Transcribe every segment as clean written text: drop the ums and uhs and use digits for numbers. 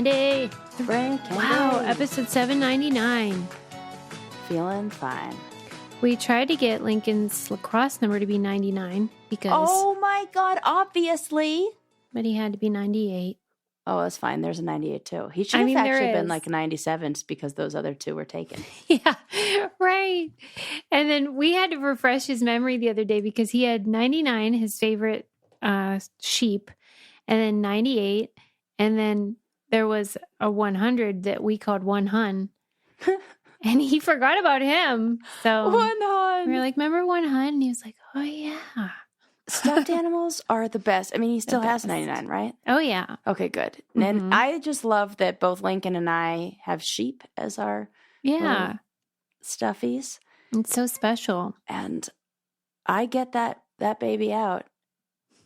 candy. Brain candy. Wow, episode 799. Feeling fine. We tried to get Lincoln's lacrosse number to be 99 because... Oh my God, obviously. But he had to be 98. Oh, that's fine. There's a 98 too. He should have actually been like 97 because those other two were taken. Yeah, right. And then we had to refresh his memory the other day because he had 99, his favorite sheep, and then 98. And then there was a 100 that we called One Hun. And he forgot about him. So One Hun. we were like, remember One Hun? And he was like, oh, yeah. Stuffed animals are the best. I mean, he still has 99, right? Oh, yeah. Okay, good. Mm-hmm. And I just love that both Lincoln and I have sheep as our stuffies. It's so special. And I get that baby out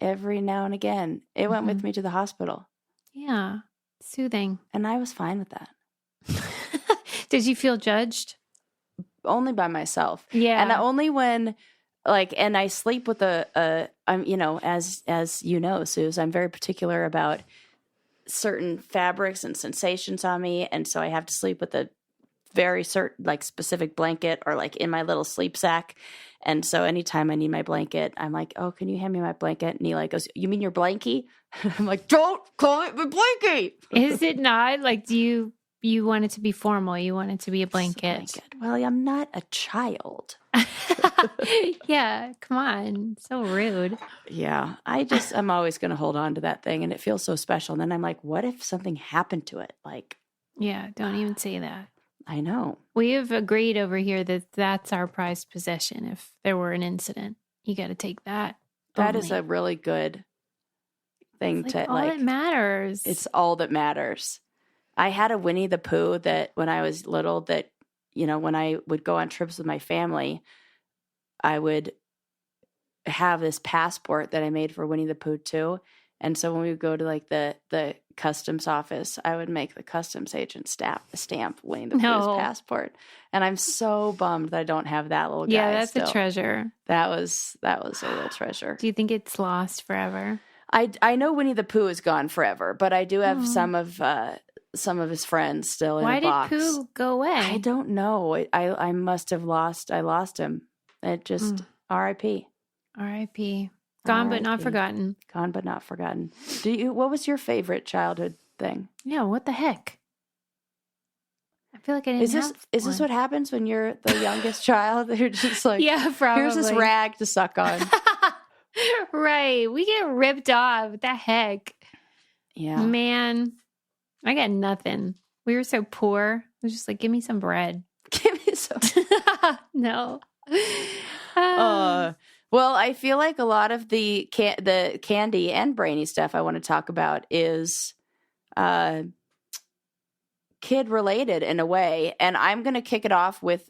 every now and again. It went with me to the hospital. Yeah. Soothing. And I was fine with that. Did you feel judged? Only by myself. Yeah. And only when... and I sleep with I'm, as you know, Suze, I'm very particular about certain fabrics and sensations on me. And so I have to sleep with a very certain, specific blanket or in my little sleep sack. And so anytime I need my blanket, I'm like, oh, can you hand me my blanket? And he goes, you mean your blankie? I'm like, don't call it my blankie. Is it not? Do you want it to be formal? You want it to be a blanket? Well, I'm not a child. Yeah, come on. So rude. Yeah, I'm always going to hold on to that thing, and it feels so special. And then I'm like, what if something happened to it? Yeah, don't even say that. I know. We have agreed over here that that's our prized possession. If there were an incident, you got to take that. That is a really good thing it's to all that matters. It's all that matters. I had a Winnie the Pooh that when I was little that, when I would go on trips with my family, I would have this passport that I made for Winnie the Pooh too. And so when we would go to the customs office, I would make the customs agent stamp Winnie the Pooh's passport. And I'm so bummed that I don't have that little guy. Yeah, that's still. a treasure. That was a real treasure. Do you think it's lost forever? I know Winnie the Pooh is gone forever, but I do have some of his friends still in a box. Why did Pooh go away? I don't know. I must have lost him. It just R.I.P. R.I.P. Gone but not forgotten. Gone but not forgotten. What was your favorite childhood thing? Yeah, what the heck? I feel like I didn't have Is this what happens when you're the youngest child? You're just like, yeah, probably. Here's this rag to suck on. Right. We get ripped off. What the heck? Yeah. Man, I got nothing. We were so poor. It was just like, give me some bread. Give me some. No. Well, I feel like a lot of the candy and brainy stuff I want to talk about is kid related in a way, and I'm going to kick it off with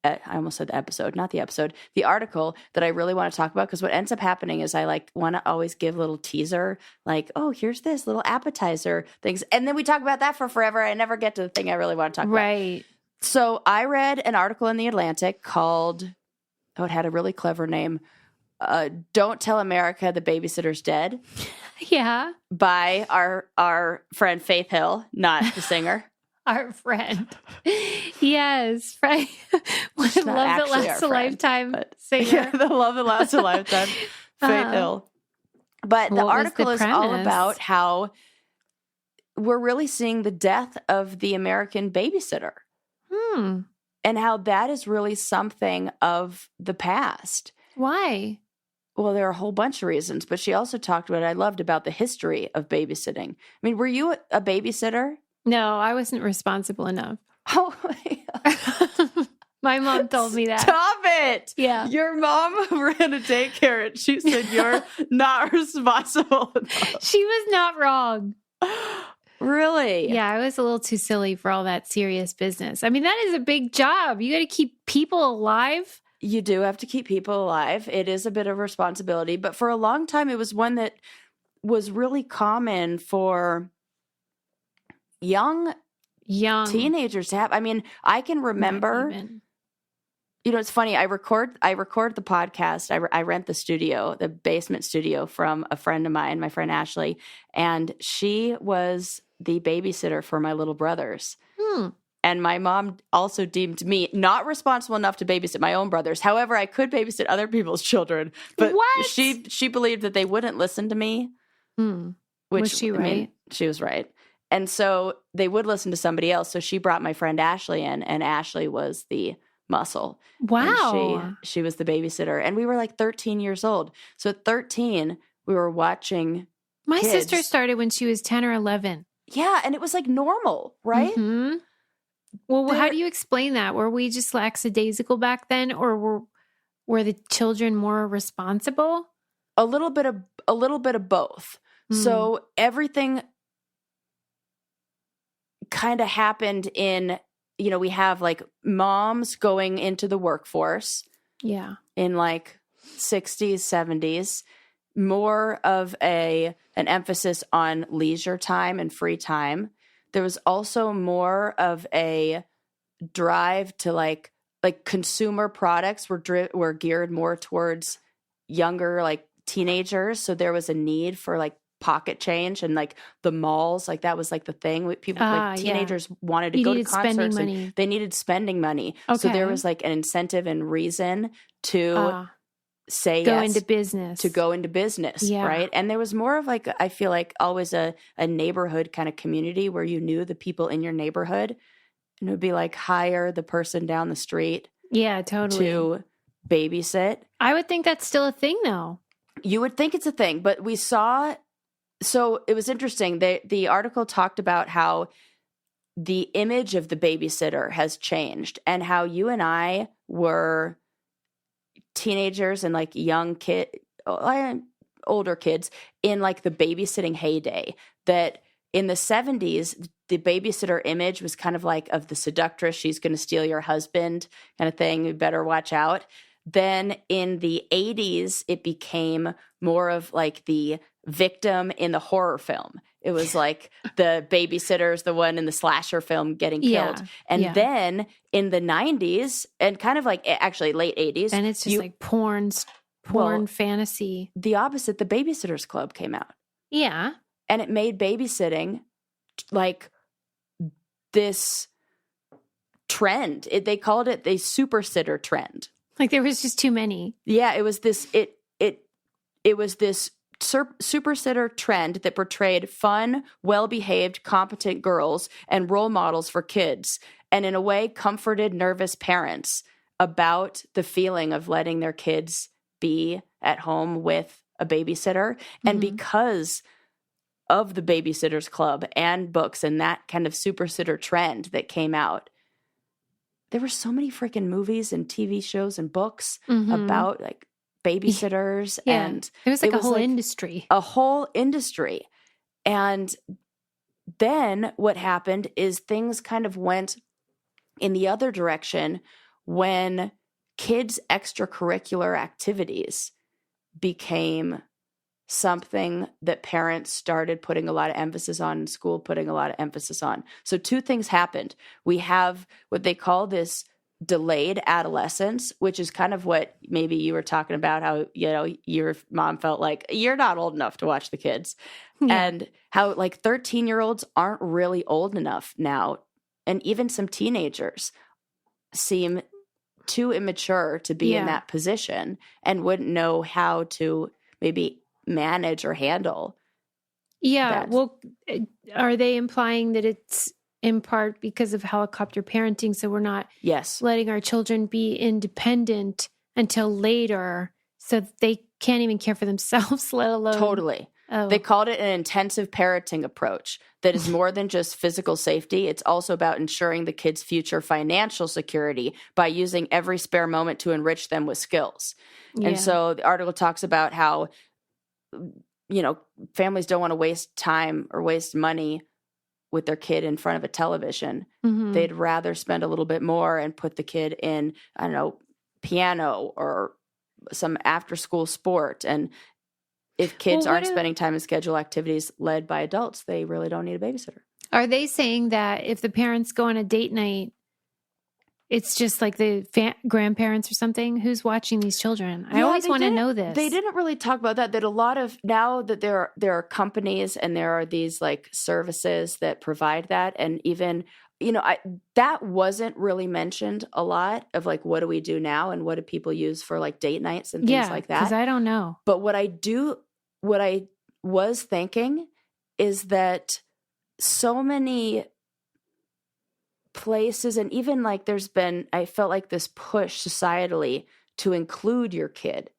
I almost said the episode, not the episode, the article that I really want to talk about, because what ends up happening is I want to always give a little teaser, oh, here's this little appetizer things. And then we talk about that for forever. I never get to the thing I really want to talk about. Right. So I read an article in The Atlantic called, it had a really clever name, Don't Tell America the Babysitter's Dead. Yeah. By our friend Faith Hill, not the singer. Our friend. Yes. Right. Love that lasts a lifetime. Singer. Yeah, the love that lasts a lifetime. Faith Hill. But the article is all about how we're really seeing the death of the American babysitter. And how that is really something of the past. Why? Well, there are a whole bunch of reasons, but she also talked about, I loved about the history of babysitting. I mean, were you a babysitter? No, I wasn't responsible enough. Oh, my mom told me that. Stop it. Yeah. Your mom ran a daycare and she said you're not responsible enough. She was not wrong. Really? Yeah, I was a little too silly for all that serious business. I mean, that is a big job. You got to keep people alive. You do have to keep people alive. It is a bit of a responsibility. But for a long time, it was one that was really common for young teenagers to have. I mean, I can remember You know, it's funny. I record the podcast. I rent the studio, the basement studio, from a friend of mine, my friend Ashley, and she was the babysitter for my little brothers. And my mom also deemed me not responsible enough to babysit my own brothers. However, I could babysit other people's children, but What? she believed that they wouldn't listen to me. Which, Was she right? I mean, she was right. And so they would listen to somebody else. So she brought my friend Ashley in, and Ashley was the muscle. Wow. And she was the babysitter. And we were like 13 years old. So at 13, we were watching My kids. sister started when she was 10 or 11. Yeah, and it was like normal, right? Mm-hmm. Well, how do you explain that? Were we just lackadaisical back then, or were the children more responsible? A little bit of both. So everything kind of happened in, you know, we have like moms going into the workforce. Yeah. In like 60s, 70s, more of an emphasis on leisure time and free time. There was also more of a drive to like consumer products were geared more towards younger, like teenagers. So there was a need for like pocket change, and like the malls, like that was like the thing. People like teenagers wanted to go to concerts and they needed spending money. Okay. So there was like an incentive and reason to say go yes, into business. To go into business, right? And there was more of like, I feel like always a neighborhood kind of community where you knew the people in your neighborhood, and it would be like hire the person down the street. Yeah, totally. To babysit. I would think that's still a thing though. You would think it's a thing, but we saw. So it was interesting. The article talked about how the image of the babysitter has changed, and how you and I were teenagers and like older kids in like the babysitting heyday. That in the 70s, the babysitter image was kind of like of the seductress. She's going to steal your husband kind of thing. You better watch out. Then in the 80s, it became more of like the victim in the horror film. It was like the babysitter's the one in the slasher film getting killed. And then in the 90s, and kind of like actually late 80s. And it's just like porn fantasy. The opposite, the Babysitter's Club came out. Yeah. And it made babysitting like this trend. They called it the super sitter trend. Like there was just too many. Yeah, it was this it was this super sitter trend that portrayed fun, well-behaved, competent girls and role models for kids, and in a way comforted nervous parents about the feeling of letting their kids be at home with a babysitter. And because of the Babysitter's Club and books and that kind of super sitter trend that came out, there were so many freaking movies and TV shows and books about like babysitters. And it was like a whole industry. A whole industry. And then what happened is things kind of went in the other direction when kids' extracurricular activities became something that parents started putting a lot of emphasis on, and school putting a lot of emphasis on. So two things happened. We have what they call this delayed adolescence, which is kind of what maybe you were talking about, how, you know, your mom felt like you're not old enough to watch the kids. And how like 13-year-olds aren't really old enough now. And even some teenagers seem too immature to be in that position and wouldn't know how to maybe manage or handle. That. Well, are they implying that it's in part because of helicopter parenting? So we're not letting our children be independent until later, so they can't even care for themselves, let alone. Totally. They called it an intensive parenting approach that is more than just physical safety. It's also about ensuring the kids' future financial security by using every spare moment to enrich them with skills. And so the article talks about how, you know, families don't want to waste time or waste money with their kid in front of a television. They'd rather spend a little bit more and put the kid in, I don't know, piano or some after school sport. And if kids aren't spending time in scheduled activities led by adults, they really don't need a babysitter. Are they saying that if the parents go on a date night it's just like the grandparents or something. Who's watching these children? I Yeah, always they want to didn't- know this. They didn't really talk about that a lot of now that there are companies and there are these like services that provide that. And even, that wasn't really mentioned a lot of like, what do we do now? And what do people use for like date nights and things like that? Because I don't know. But what I was thinking is that so many places, and even like I felt like this push societally to include your kid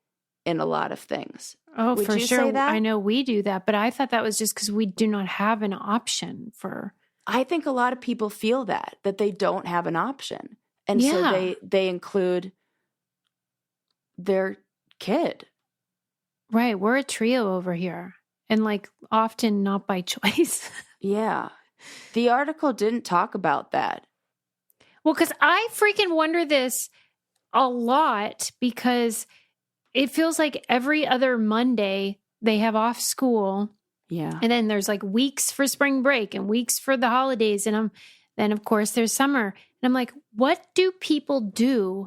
in a lot of things. Oh, Would for you sure. say that? I know we do that, but I thought that was just because we do not have an option for. I think a lot of people feel that they don't have an option. And so they include their kid. Right. We're a trio over here. And like often not by choice. Yeah. The article didn't talk about that. Well, because I freaking wonder this a lot because it feels like every other Monday they have off school. Yeah. And then there's like weeks for spring break and weeks for the holidays. And then of course there's summer. And I'm like, what do people do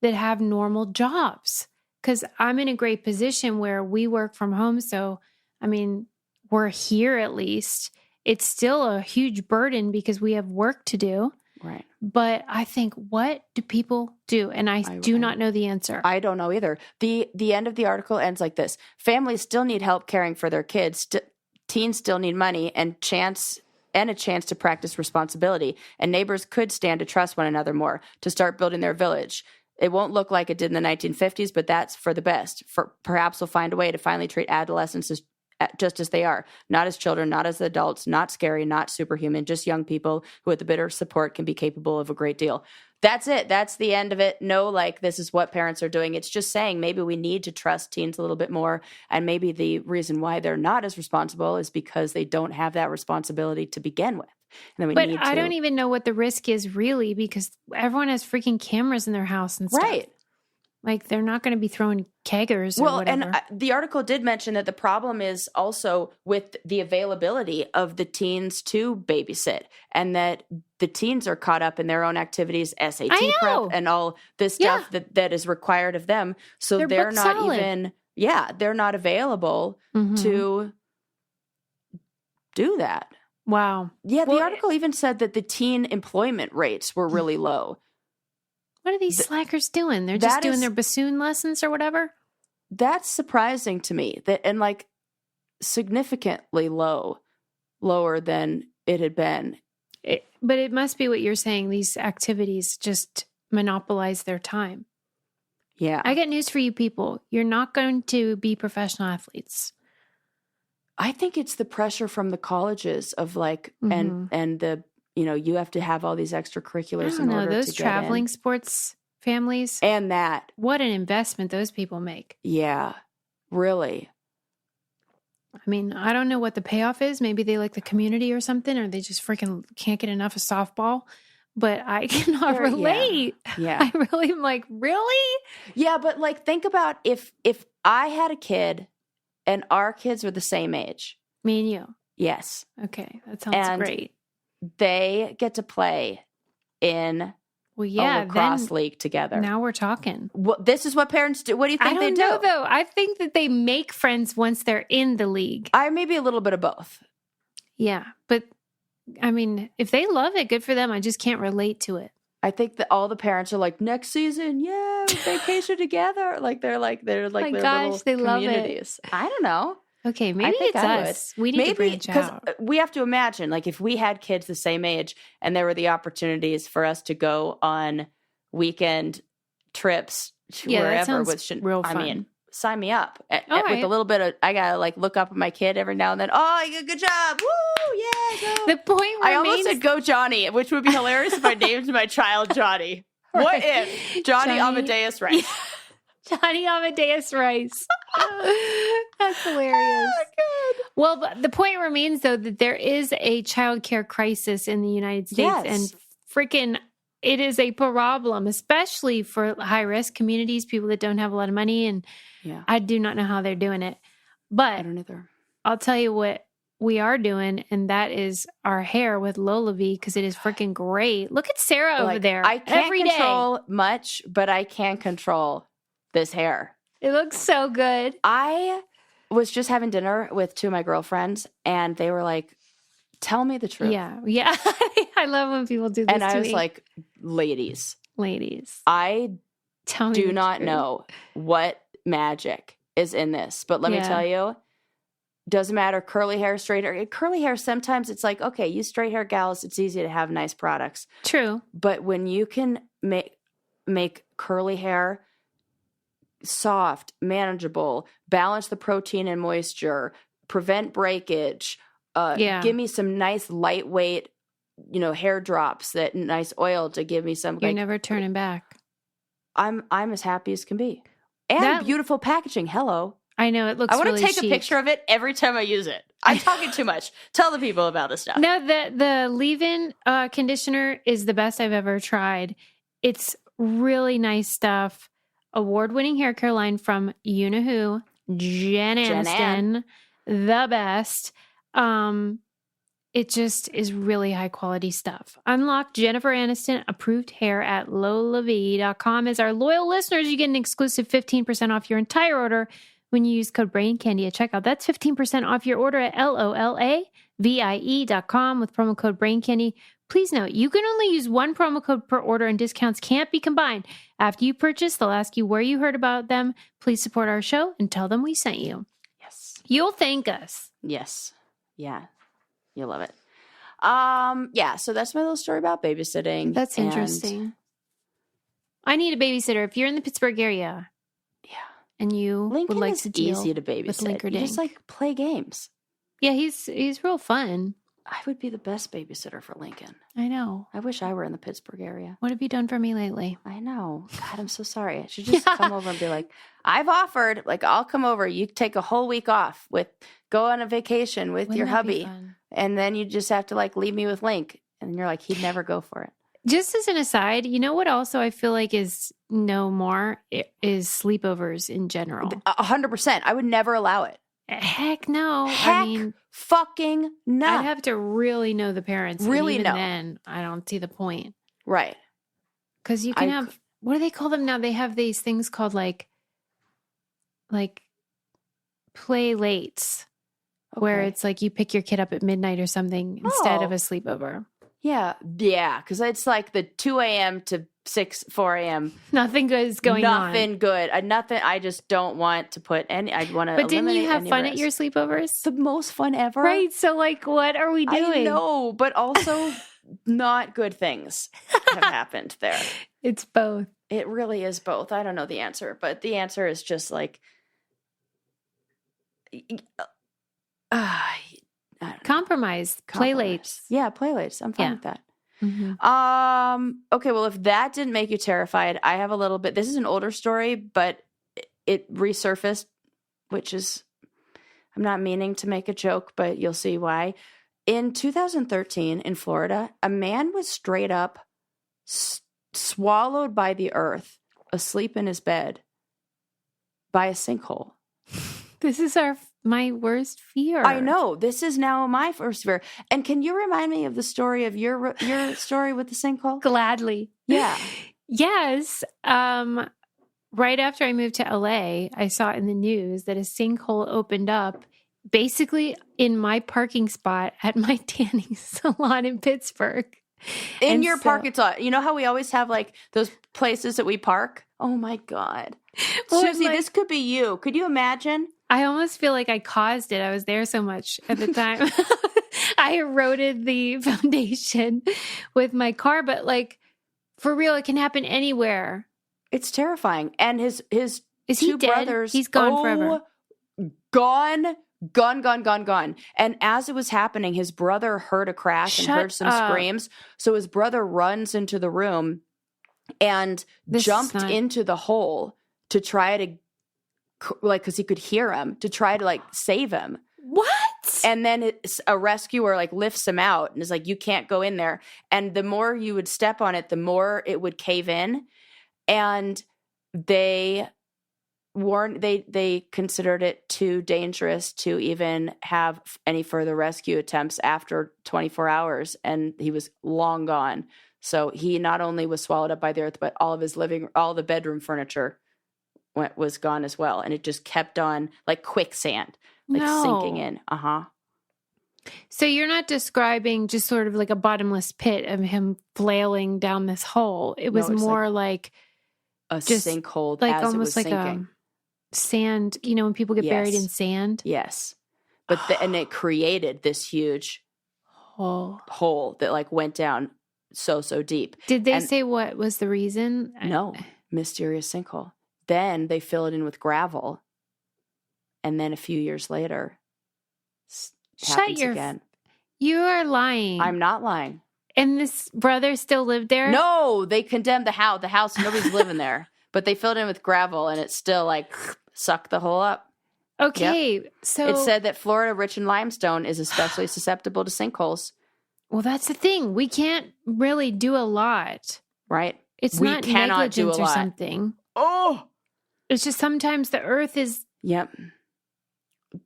that have normal jobs? Because I'm in a great position where we work from home. So, I mean, we're here at least. It's still a huge burden because we have work to do. Right. But I think, what do people do? And I do not know the answer. I don't know either. The end of the article ends like this. Families still need help caring for their kids. Teens still need money and a chance to practice responsibility. And neighbors could stand to trust one another more, to start building their village. It won't look like it did in the 1950s, but that's for the best. Perhaps we'll find a way to finally treat adolescents just as they are, not as children, not as adults, not scary, not superhuman, just young people who with a bit of support can be capable of a great deal. That's it. That's the end of it. No, like this is what parents are doing. It's just saying maybe we need to trust teens a little bit more. And maybe the reason why they're not as responsible is because they don't have that responsibility to begin with. And then I don't even know what the risk is really because everyone has freaking cameras in their house and stuff. Right. Like they're not going to be throwing keggers or whatever. And the article did mention that the problem is also with the availability of the teens to babysit and that the teens are caught up in their own activities, SAT prep and all this stuff that is required of them. So they're not even, they're not available to do that. Wow. Yeah, the article even said that the teen employment rates were really low. What are these slackers doing? They're just doing their bassoon lessons or whatever? That's surprising to me. And like significantly lower than it had been. But it must be what you're saying. These activities just monopolize their time. Yeah. I got news for you people. You're not going to be professional athletes. I think it's the pressure from the colleges of like, and the, you have to have all these extracurriculars in order those to get traveling in. Sports families. And that. What an investment those people make. Yeah, really. I mean, I don't know what the payoff is. Maybe they like the community or something, or they just freaking can't get enough of softball. But I cannot relate. Yeah. I really am like, really? Yeah, but like think about if I had a kid and our kids were the same age. Me and you. Yes. Okay, that sounds great. They get to play in a lacrosse league together. Now we're talking. This is what parents do. What do you think they do? I don't know, though. I think that they make friends once they're in the league. Maybe a little bit of both. Yeah, but I mean, if they love it, good for them. I just can't relate to it. I think that all the parents are like, next season, vacation together. Like they're their little communities. Love it. I don't know. Okay, maybe it's us. We need to branch out. We have to imagine, like, if we had kids the same age and there were the opportunities for us to go on weekend trips wherever, real fun. I mean, sign me up. With a little bit of, I gotta like look up at my kid every now and then. Oh, you did a good job! Woo! Yeah, go. The point I almost said go Johnny, which would be hilarious if I named my child Johnny. Right. What if Johnny Amadeus Rice? Johnny Amadeus Rice. That's hilarious. Oh, good. Well, but the point remains, though, that there is a childcare crisis in the United States. Yes. And freaking, it is a problem, especially for high-risk communities, people that don't have a lot of money. And I do not know how they're doing it. But I don't either. I'll tell you what we are doing, and that is our hair with Lola V, because it is freaking great. Look at Sarah over there. I can't every control day. much, but I can control this hair. It looks so good. I was just having dinner with two of my girlfriends, and they were like, tell me the truth. Yeah. I love when people do this and I to was me. like, ladies, I do not know what magic is in this, but let me tell you, doesn't matter, curly hair, straight hair. Curly hair, sometimes it's like, okay, you straight hair gals, it's easy to have nice products. True. But when you can make curly hair soft, manageable, balance the protein and moisture, prevent breakage, give me some nice lightweight, hair drops, that nice oil to give me some. You're never turning back. I'm as happy as can be. And beautiful packaging. Hello. I know, it looks I want really to take chic. a picture of it every time I use it. I'm talking too much. Tell the people about this stuff. No, the leave-in conditioner is the best I've ever tried. It's really nice stuff. Award-winning hair care line from you know who, Jen Aniston, the best. It just is really high quality stuff. Unlock Jennifer Aniston approved hair at lolav.com. As our loyal listeners, you get an exclusive 15% off your entire order when you use code BRAINCANDY at checkout. That's 15% off your order at LOLAVIE.com with promo code BRAINCANDY. Please note, you can only use one promo code per order, and discounts can't be combined. After you purchase, they'll ask you where you heard about them. Please support our show and tell them we sent you. Yes. You'll thank us. Yes. Yeah. You'll love it. So that's my little story about babysitting. That's interesting. I need a babysitter. If you're in the Pittsburgh area, and you Lincoln would like is to deal easy to babysit. with Linkerdink. You just play games. Yeah, he's real fun. I would be the best babysitter for Lincoln. I know. I wish I were in the Pittsburgh area. What have you done for me lately? I know. God, I'm so sorry. I should just come over and be like, I've offered. I'll come over. You take a whole week off go on a vacation with your hubby, and then you just have to leave me with Link. And you're like, he'd never go for it. Just as an aside, you know what also I feel like is no more is sleepovers in general. 100%. I would never allow it. Heck no. Fucking no. I'd have to really know the parents. Really and even know. Then I don't see the point. Right. Because you can have, what do they call them now? They have these things called like play lates, where it's you pick your kid up at midnight or something instead of a sleepover. Yeah. Because it's the 2 a.m. to 4 a.m. Nothing good is going on. Nothing good. Nothing. I just don't want to put any. I want to. But didn't you have fun at your sleepovers? The most fun ever. Right. So what are we doing? I know, but also not good things have happened there. It's both. It really is both. I don't know the answer, but the answer is just Compromise. Playlates. Yeah, playlates. I'm fine with that. Mm-hmm. Okay, well, if that didn't make you terrified, I have a little bit. This is an older story, but it resurfaced, which is, I'm not meaning to make a joke, but you'll see why. In 2013 in Florida, a man was straight up swallowed by the earth, asleep in his bed by a sinkhole. This is my worst fear. I know. This is now my first fear. And can you remind me of the story of your story with the sinkhole? Gladly. Yeah. Yes. Right after I moved to LA, I saw in the news that a sinkhole opened up basically in my parking spot at my tanning salon in Pittsburgh. In your parking lot. You know how we always have those places that we park? Oh my God. Well, Susie, this could be you. Could you imagine? I almost feel like I caused it. I was there so much at the time. I eroded the foundation with my car, but for real, it can happen anywhere. It's terrifying. And his Is two he dead? brothers. He's gone forever. Gone. And as it was happening, his brother heard a crash and heard some screams. So his brother runs into the room and jumped into the hole to try to, because he could hear him, to try to save him. What? And then a rescuer lifts him out and is you can't go in there. And the more you would step on it, the more it would cave in. And they they considered it too dangerous to even have any further rescue attempts after 24 hours, and he was long gone. So he not only was swallowed up by the earth, but all the bedroom furniture was gone as well, and it just kept on like quicksand, like sinking in. So you're not describing just sort of like a bottomless pit of him flailing down this hole. It was more like a sinkhole, like as almost it was like sinking. a sand. You know, when people get buried in sand. Yes, but and it created this huge hole that like went down so deep. Did they say what was the reason? No, mysterious sinkhole. Then they fill it in with gravel, and then a few years later, happens again. You are lying. I'm not lying. And this brother still lived there? No, they condemned the house. The house, nobody's living there. But they filled it in with gravel, and it still like sucked the hole up. Okay, so it said that Florida, rich in limestone, is especially susceptible to sinkholes. Well, that's the thing. We can't really do a lot, right? It's not negligence or something. Oh, it's just sometimes the earth is. Yep.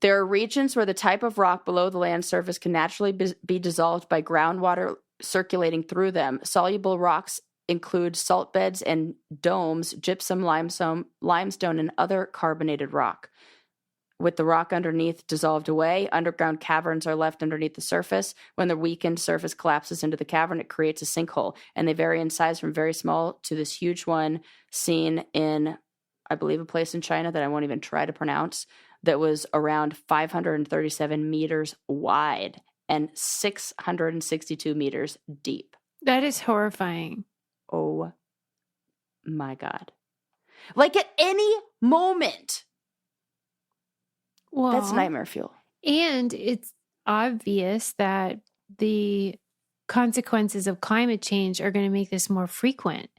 There are regions where the type of rock below the land surface can naturally be dissolved by groundwater circulating through them. Soluble rocks include salt beds and domes, gypsum, limestone, and other carbonated rock. With the rock underneath dissolved away, underground caverns are left underneath the surface. When the weakened surface collapses into the cavern, it creates a sinkhole. And they vary in size from very small to this huge one seen in, I believe, a place in China that I won't even try to pronounce, that was around 537 meters wide and 662 meters deep. That is horrifying. Oh my God. Like at any moment. Well, that's nightmare fuel. And it's obvious that the consequences of climate change are going to make this more frequent.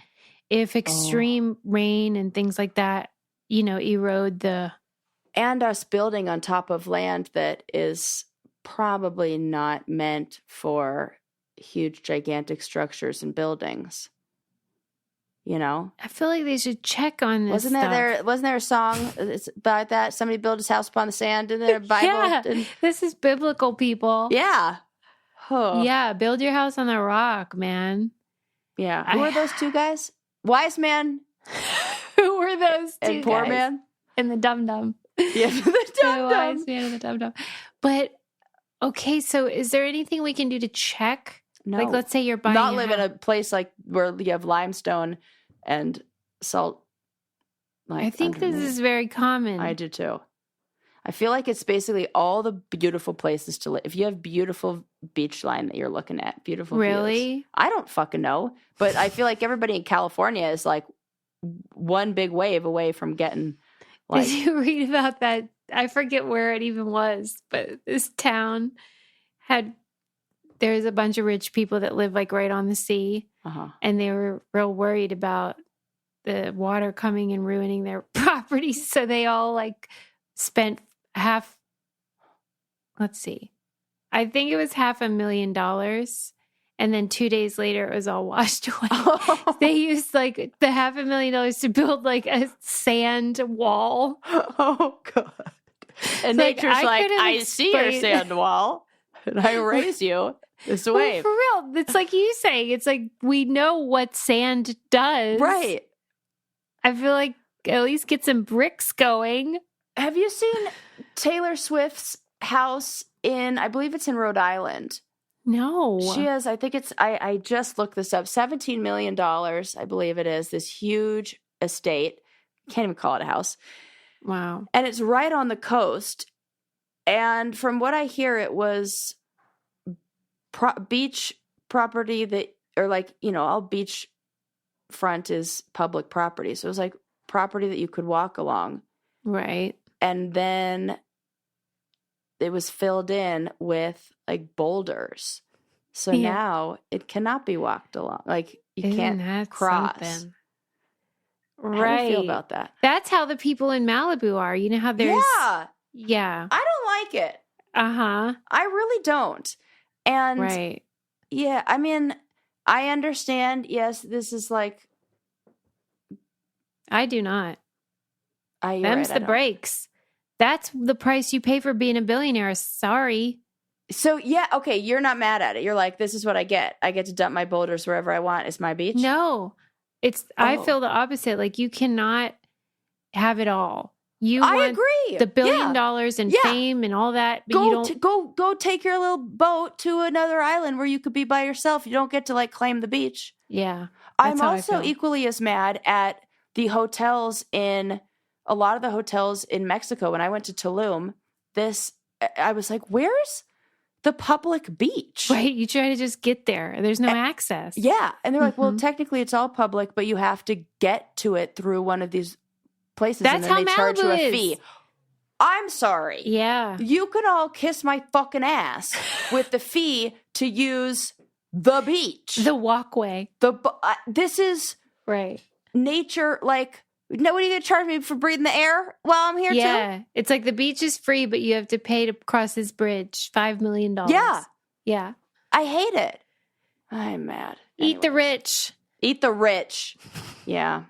If extreme rain and things like that, erode the... And us building on top of land that is probably not meant for huge, gigantic structures and buildings. I feel like they should check on this. Wasn't there a song about that? Somebody built his house upon the sand in their Bible. Yeah, this is biblical, people. Yeah. Huh. Yeah, build your house on the rock, man. Yeah. Who are those two guys? Wise man. Who were those two and poor guys? Man? And the dum-dum. Yeah, the dum-dum. The wise man and the dum-dum. But, okay, so is there anything we can do to check? No. Like, let's say you're buying not live in a place like where you have limestone and salt. Like, I think underneath. This is very common. I do too. I feel like it's basically all the beautiful places to live. If you have beautiful beach line that you're looking at, beautiful views. I don't fucking know. But I feel like everybody in California is like one big wave away from getting like... Did you read about that? I forget where it even was, but this town there's a bunch of rich people that live like right on the sea. And they were real worried about the water coming and ruining their properties. So they all like spent I think it was $500,000. And then 2 days later, it was all washed away. Oh. They used like the $500,000 to build like a sand wall. Oh, God. And nature's I see your sand wall and I raise you. This wave. For real. It's like you say. It's like we know what sand does. Right. I feel like at least get some bricks going. Have you seen Taylor Swift's house I believe it's in Rhode Island? No. She has, I think it's, I just looked this up, $17 million, I believe it is, this huge estate. Can't even call it a house. Wow. And it's right on the coast. And from what I hear, it was beach property that, or like, all beach front is public property. So it was like property that you could walk along. Right. And then it was filled in with like boulders. So now it cannot be walked along. Like you can't cross. Something? Right. How do you feel about that? That's how the people in Malibu are. You know how there's... Yeah. I don't like it. Uh-huh. I really don't. And right. Yeah, I mean, I understand. Yes, this is like... I do not. You're Them's right, the breaks. That's the price you pay for being a billionaire. Sorry. So, yeah, okay, you're not mad at it. You're like, this is what I get. I get to dump my boulders wherever I want. It's my beach? No. I feel the opposite. Like, you cannot have it all. I agree. The $1 billion and fame and all that, but you don't go take your little boat to another island where you could be by yourself. You don't get to like claim the beach. Yeah. I'm also equally as mad at the hotels a lot of the hotels in Mexico. When I went to Tulum, I was like, where's the public beach? Right. You try to just get there. There's no access. Yeah. And they're like, well, technically it's all public, but you have to get to it through one of these places. That's and then they how charge you Malibu a fee. is. I'm sorry. Yeah. You could all kiss my fucking ass with the fee to use the beach. The walkway. This is right. Nature. Like, nobody going to charge me for breathing the air while I'm here too? Yeah. It's like the beach is free, but you have to pay to cross this bridge. $5 million. Yeah. Yeah. I hate it. I'm mad. Eat the rich. Eat the rich. Yeah.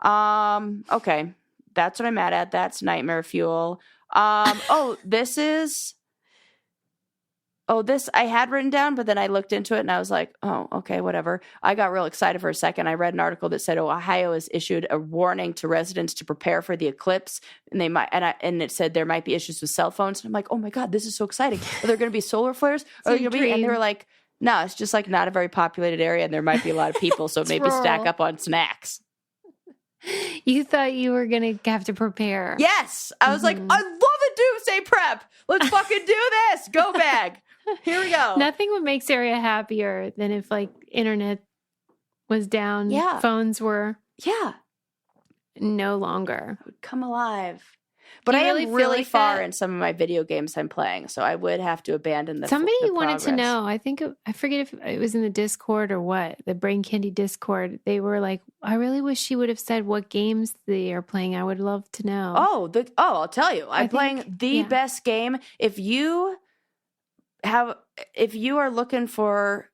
Okay. That's what I'm mad at. That's nightmare fuel. This I had written down, but then I looked into it and I was like, oh, okay, whatever. I got real excited for a second. I read an article that said Ohio has issued a warning to residents to prepare for the eclipse, and it said there might be issues with cell phones. And I'm like, oh my God, this is so exciting. Are there going to be solar flares? And they were like, no, it's just like not a very populated area, and there might be a lot of people, so maybe rural. stack up on snacks. You thought you were going to have to prepare. Yes. I was like, I love a doomsday prep. Let's fucking do this. Go bag. Here we go. Nothing would make Sarah happier than if like internet was down. Yeah. Phones were no longer. I would come alive. But I am really like far that? in some of my video games I'm playing, so I would have to abandon the Somebody the wanted to progress. know. I forget if it was in the Discord or what, the Brain Candy Discord. They were like, I really wish she would have said what games they are playing. I would love to know. I'll tell you. I'm playing the best game. If you are looking for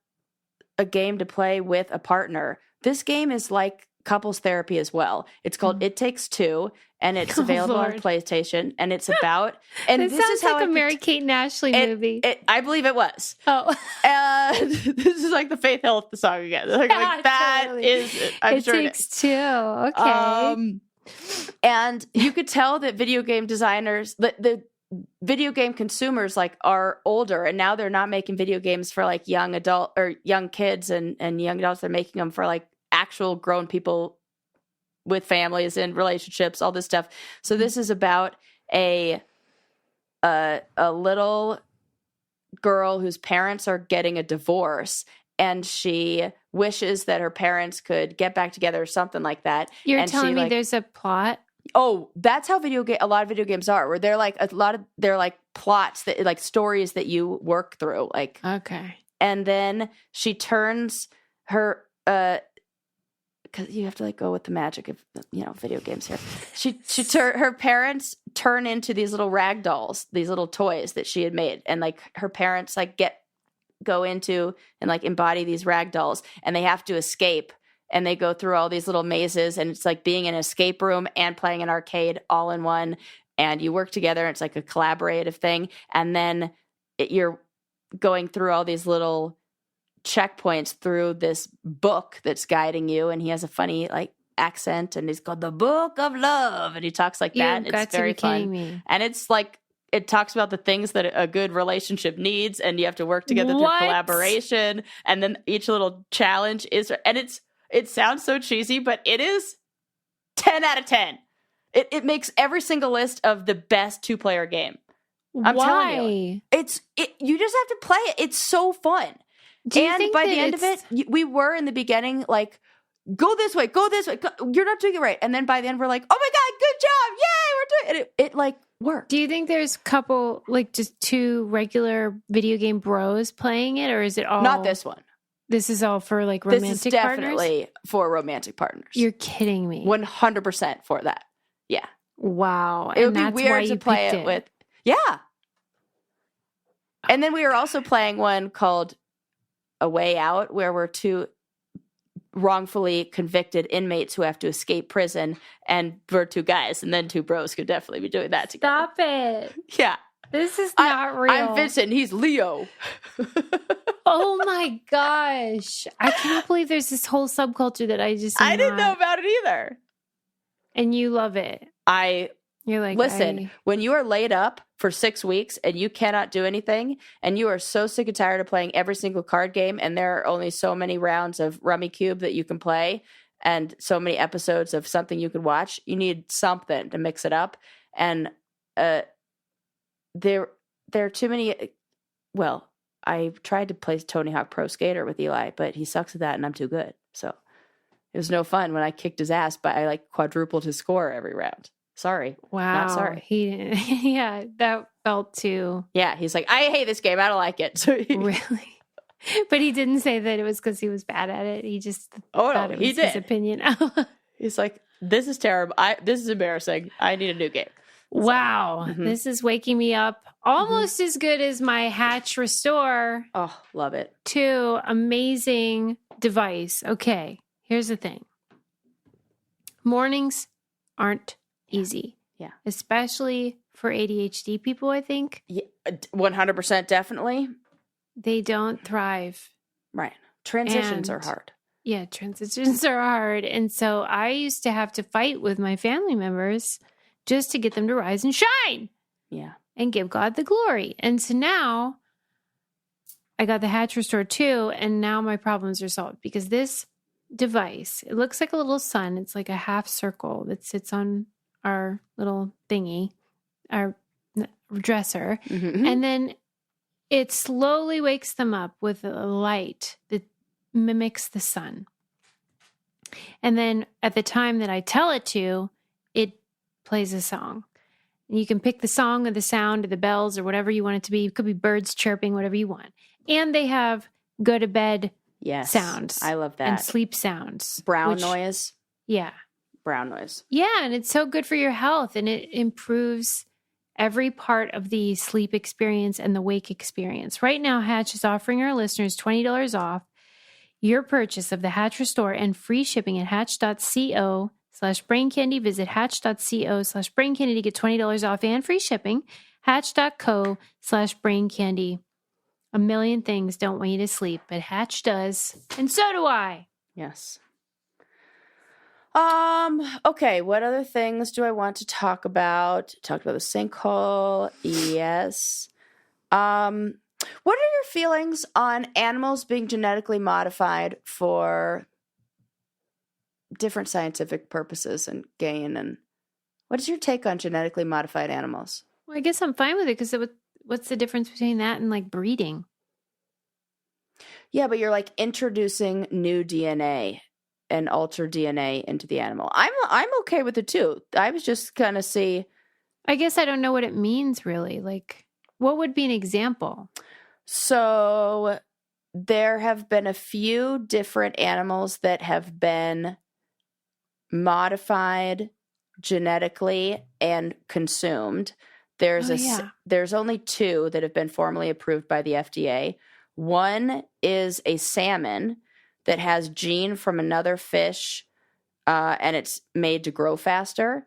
a game to play with a partner, this game is like couples therapy as well. It's called It Takes Two, and it's available on PlayStation, and it's about and this sounds like a Mary-Kate and Ashley movie. I believe it was. Oh. This is like the Faith Hill song again. Like that totally. It Takes Two. Okay. And you could tell that video game designers, the video game consumers like are older, and now they're not making video games for like young adult or young kids and young adults. They're making them for like actual grown people with families and relationships, all this stuff. So this is about a little girl whose parents are getting a divorce, and she wishes that her parents could get back together or something like that. You're telling me there's a plot? Oh, that's how a lot of video games are, where they're like they're like plots that like stories that you work through, like okay. And then she turns her because you have to like go with the magic of video games here. Her parents turn into these little rag dolls, these little toys that she had made, and like her parents like go into and like embody these rag dolls, and they have to escape, and they go through all these little mazes, and it's like being in an escape room and playing an arcade all in one, and you work together, and it's like a collaborative thing, and then you're going through all these little checkpoints through this book that's guiding you, and he has a funny like accent, and he's called the Book of Love, and he talks like that, and it's very fun. And it's like it talks about the things that a good relationship needs, and you have to work together through collaboration, and then each little challenge is, and it sounds so cheesy, but it is 10 out of 10. It makes every single list of the best 2-player game. I'm telling you, you just have to play it. It's so fun. And by the end of it, we were in the beginning like, go this way, you're not doing it right. And then by the end, we're like, oh my God, good job. Yay, we're doing it. It like worked. Do you think there's couple, like just 2 regular video game bros playing it, or is it all? Not this one. This is all for like romantic partners? This is definitely for romantic partners. You're kidding me. 100% for that. Yeah. Wow. It would be weird to play it with. Yeah. And then we were also playing one called A Way Out, where we're 2 wrongfully convicted inmates who have to escape prison, and we're two guys, and then two bros could definitely be doing that together. Stop it. Yeah. This is not real. I'm Vincent. He's Leo. Oh my gosh. I cannot believe there's this whole subculture that I didn't know about it either. And you love it. You're like, listen, when you are laid up for 6 weeks and you cannot do anything, and you are so sick and tired of playing every single card game, and there are only so many rounds of Rummy Cube that you can play, and so many episodes of something you could watch, you need something to mix it up. And there are too many. Well, I tried to play Tony Hawk Pro Skater with Eli, but he sucks at that, and I'm too good. So it was no fun when I kicked his ass, but I like quadrupled his score every round. Sorry. Wow. Not sorry. He didn't. Yeah, that felt too. Yeah, he's like, I hate this game. I don't like it. So Really? But he didn't say that it was because he was bad at it. He just thought it was his opinion. He's like, this is terrible. This is embarrassing. I need a new game. Wow. Mm-hmm. This is waking me up almost as good as my Hatch Restore. Oh, love it. 2 amazing device. Okay, here's the thing. Mornings aren't easy. Yeah. Especially for ADHD people, I think. Yeah, 100% definitely. They don't thrive. Right. Transitions are hard. Yeah, transitions are hard. And so I used to have to fight with my family members just to get them to rise and shine. Yeah. And give God the glory. And so now I got the Hatch Restore 2, and now my problems are solved because this device, it looks like a little sun. It's like a half circle that sits on our little thingy, our dresser. Mm-hmm. And then it slowly wakes them up with a light that mimics the sun. And then at the time that I tell it to, it plays a song. And you can pick the song or the sound or the bells or whatever you want it to be. It could be birds chirping, whatever you want. And they have go to bed sounds. I love that. And sleep sounds. Brown noise. Yeah. Brown noise. Yeah. And it's so good for your health. And it improves every part of the sleep experience and the wake experience. Right now, Hatch is offering our listeners $20 off your purchase of the Hatch Restore and free shipping at hatch.co/braincandy. Visit hatch.co/braincandy to get $20 off and free shipping. Hatch.co/braincandy. A million things don't want you to sleep, but Hatch does. And so do I. Yes. Okay, what other things do I want to talk about? Talked about the sinkhole. Yes. What are your feelings on animals being genetically modified for different scientific purposes and gain? And what is your take on genetically modified animals? Well, I guess I'm fine with it because what's the difference between that and like breeding? Yeah, but you're like introducing new DNA and altered DNA into the animal. I'm okay with it too. I was just kind of see. I guess I don't know what it means really. Like, what would be an example? So there have been a few different animals that have been modified genetically and consumed. There's only 2 that have been formally approved by the FDA. One is a salmon that has gene from another fish, and it's made to grow faster.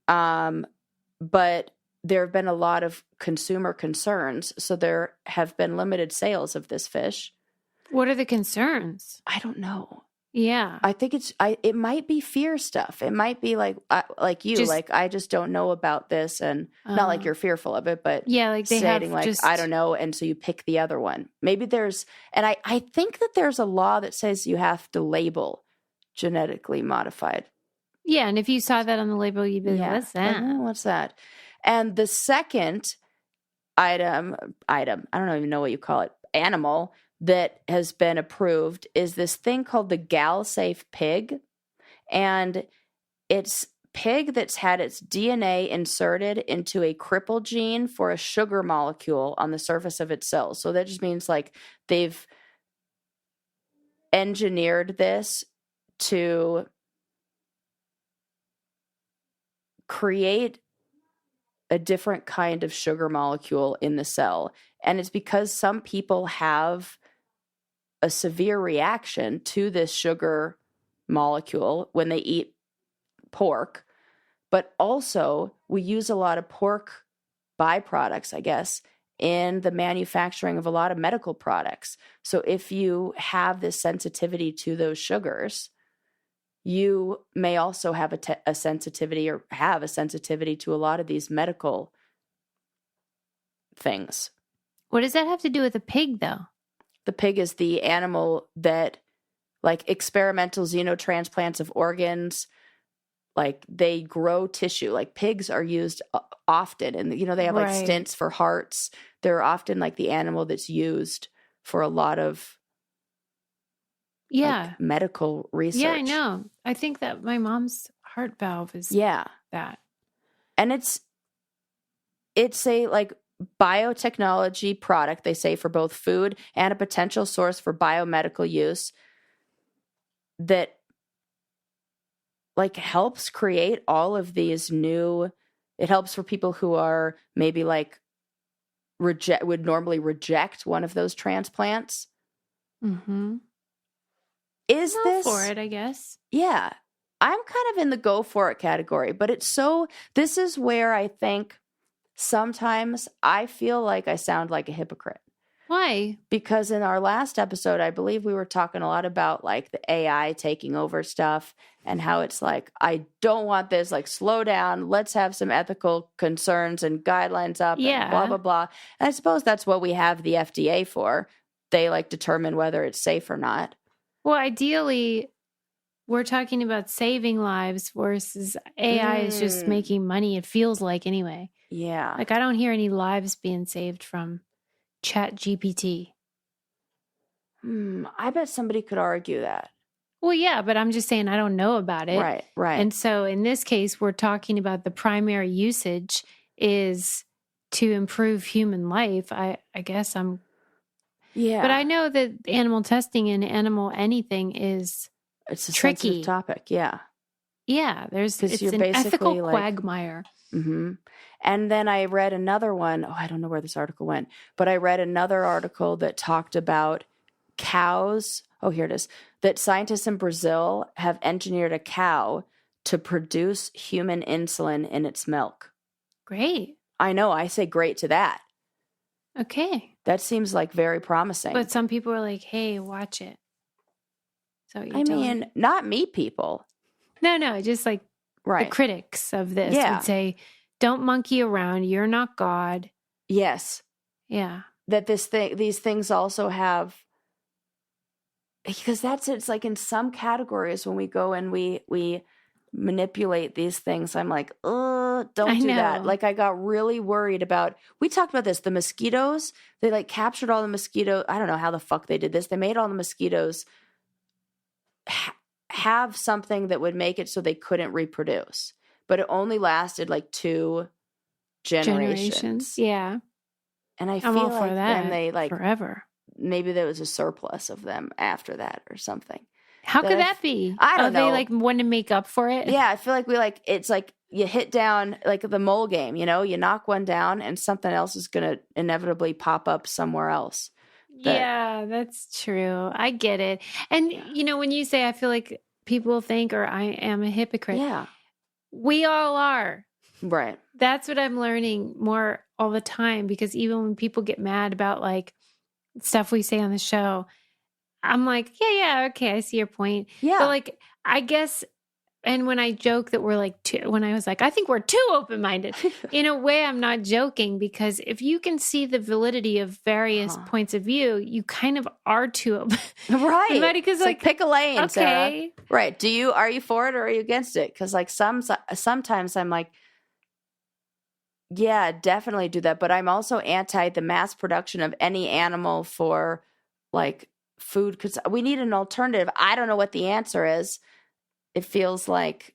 But there have been a lot of consumer concerns, so there have been limited sales of this fish. What are the concerns? I don't know. Yeah. I think it might be fear stuff. It might be like you, like I just don't know about this, and not like you're fearful of it, but yeah, like they stating have like just... I don't know, and so you pick the other one. Maybe and I think that there's a law that says you have to label genetically modified. Yeah, and if you saw that on the label, you'd be like, what's that? What's that? And the second item, I don't even know what you call it, animal that has been approved is this thing called the Gal-safe pig. And it's pig that's had its DNA inserted into a cripple gene for a sugar molecule on the surface of its cells. So that just means like they've engineered this to create a different kind of sugar molecule in the cell. And it's because some people have a severe reaction to this sugar molecule when they eat pork. But also, we use a lot of pork byproducts, I guess, in the manufacturing of a lot of medical products. So if you have this sensitivity to those sugars, you may also have a sensitivity or have a sensitivity to a lot of these medical things. What does that have to do with a pig, though? The pig is the animal that, like, experimental xenotransplants of organs, like, they grow tissue. Like, pigs are used often, and they have like stents for hearts. They're often like the animal that's used for a lot of like, medical research. Yeah, I know. I think that my mom's heart valve is that. And it's a like biotechnology product, they say, for both food and a potential source for biomedical use that like helps create all of these new, it helps for people who are maybe like would normally reject one of those transplants. Mm-hmm. Is go this for it, I guess? Yeah. I'm kind of in the go for it category, but this is where I think sometimes I feel like I sound like a hypocrite. Why? Because in our last episode, I believe we were talking a lot about like the AI taking over stuff and how it's like, I don't want this, like, slow down. Let's have some ethical concerns and guidelines up and blah, blah, blah. And I suppose that's what we have the FDA for. They like determine whether it's safe or not. Well, ideally, we're talking about saving lives versus AI is just making money, it feels like, anyway. Yeah. Like, I don't hear any lives being saved from Chat GPT. I bet somebody could argue that. Well, yeah, but I'm just saying I don't know about it. Right. And so in this case, we're talking about the primary usage is to improve human life. I guess I'm... Yeah. But I know that animal testing and animal anything is it's a tricky sensitive topic. Yeah. Yeah, it's an ethical quagmire. Mm-hmm. And then I read another one. Oh, I don't know where this article went, but I read another article that talked about cows. Oh, here it is. That scientists in Brazil have engineered a cow to produce human insulin in its milk. Great. I know. I say great to that. Okay. That seems like very promising. But some people are like, hey, watch it. So I mean, not meat people. No, just like the critics of this would say, don't monkey around. You're not God. Yes. Yeah. That these things also have, because it's like in some categories when we go and we manipulate these things, I'm like, don't do that. Like, I got really worried about, we talked about this, the mosquitoes, they like captured all the mosquitoes. I don't know how the fuck they did this. They made all the mosquitoes have something that would make it so they couldn't reproduce, but it only lasted like 2 generations. Yeah. And I feel like then they like forever. Maybe there was a surplus of them after that or something. How could that be? I don't know. They like want to make up for it? Yeah, I feel like it's like you hit down like the mole game, you knock one down and something else is going to inevitably pop up somewhere else. Yeah, that's true. I get it. And, when you say I feel like people think or I am a hypocrite. Yeah. We all are. Right. That's what I'm learning more all the time, because even when people get mad about like stuff we say on the show, I'm like, yeah, okay, I see your point. Yeah. But like, I guess, and when I joke that we're like when I was like, I think we're too open-minded, in a way I'm not joking, because if you can see the validity of various points of view, you kind of are too open-minded. Right. Because like pick a lane, okay. Sarah. Right. Are you for it or are you against it? Because like sometimes I'm like, yeah, definitely do that. But I'm also anti the mass production of any animal for like food, because we need an alternative. I don't know what the answer is. It feels like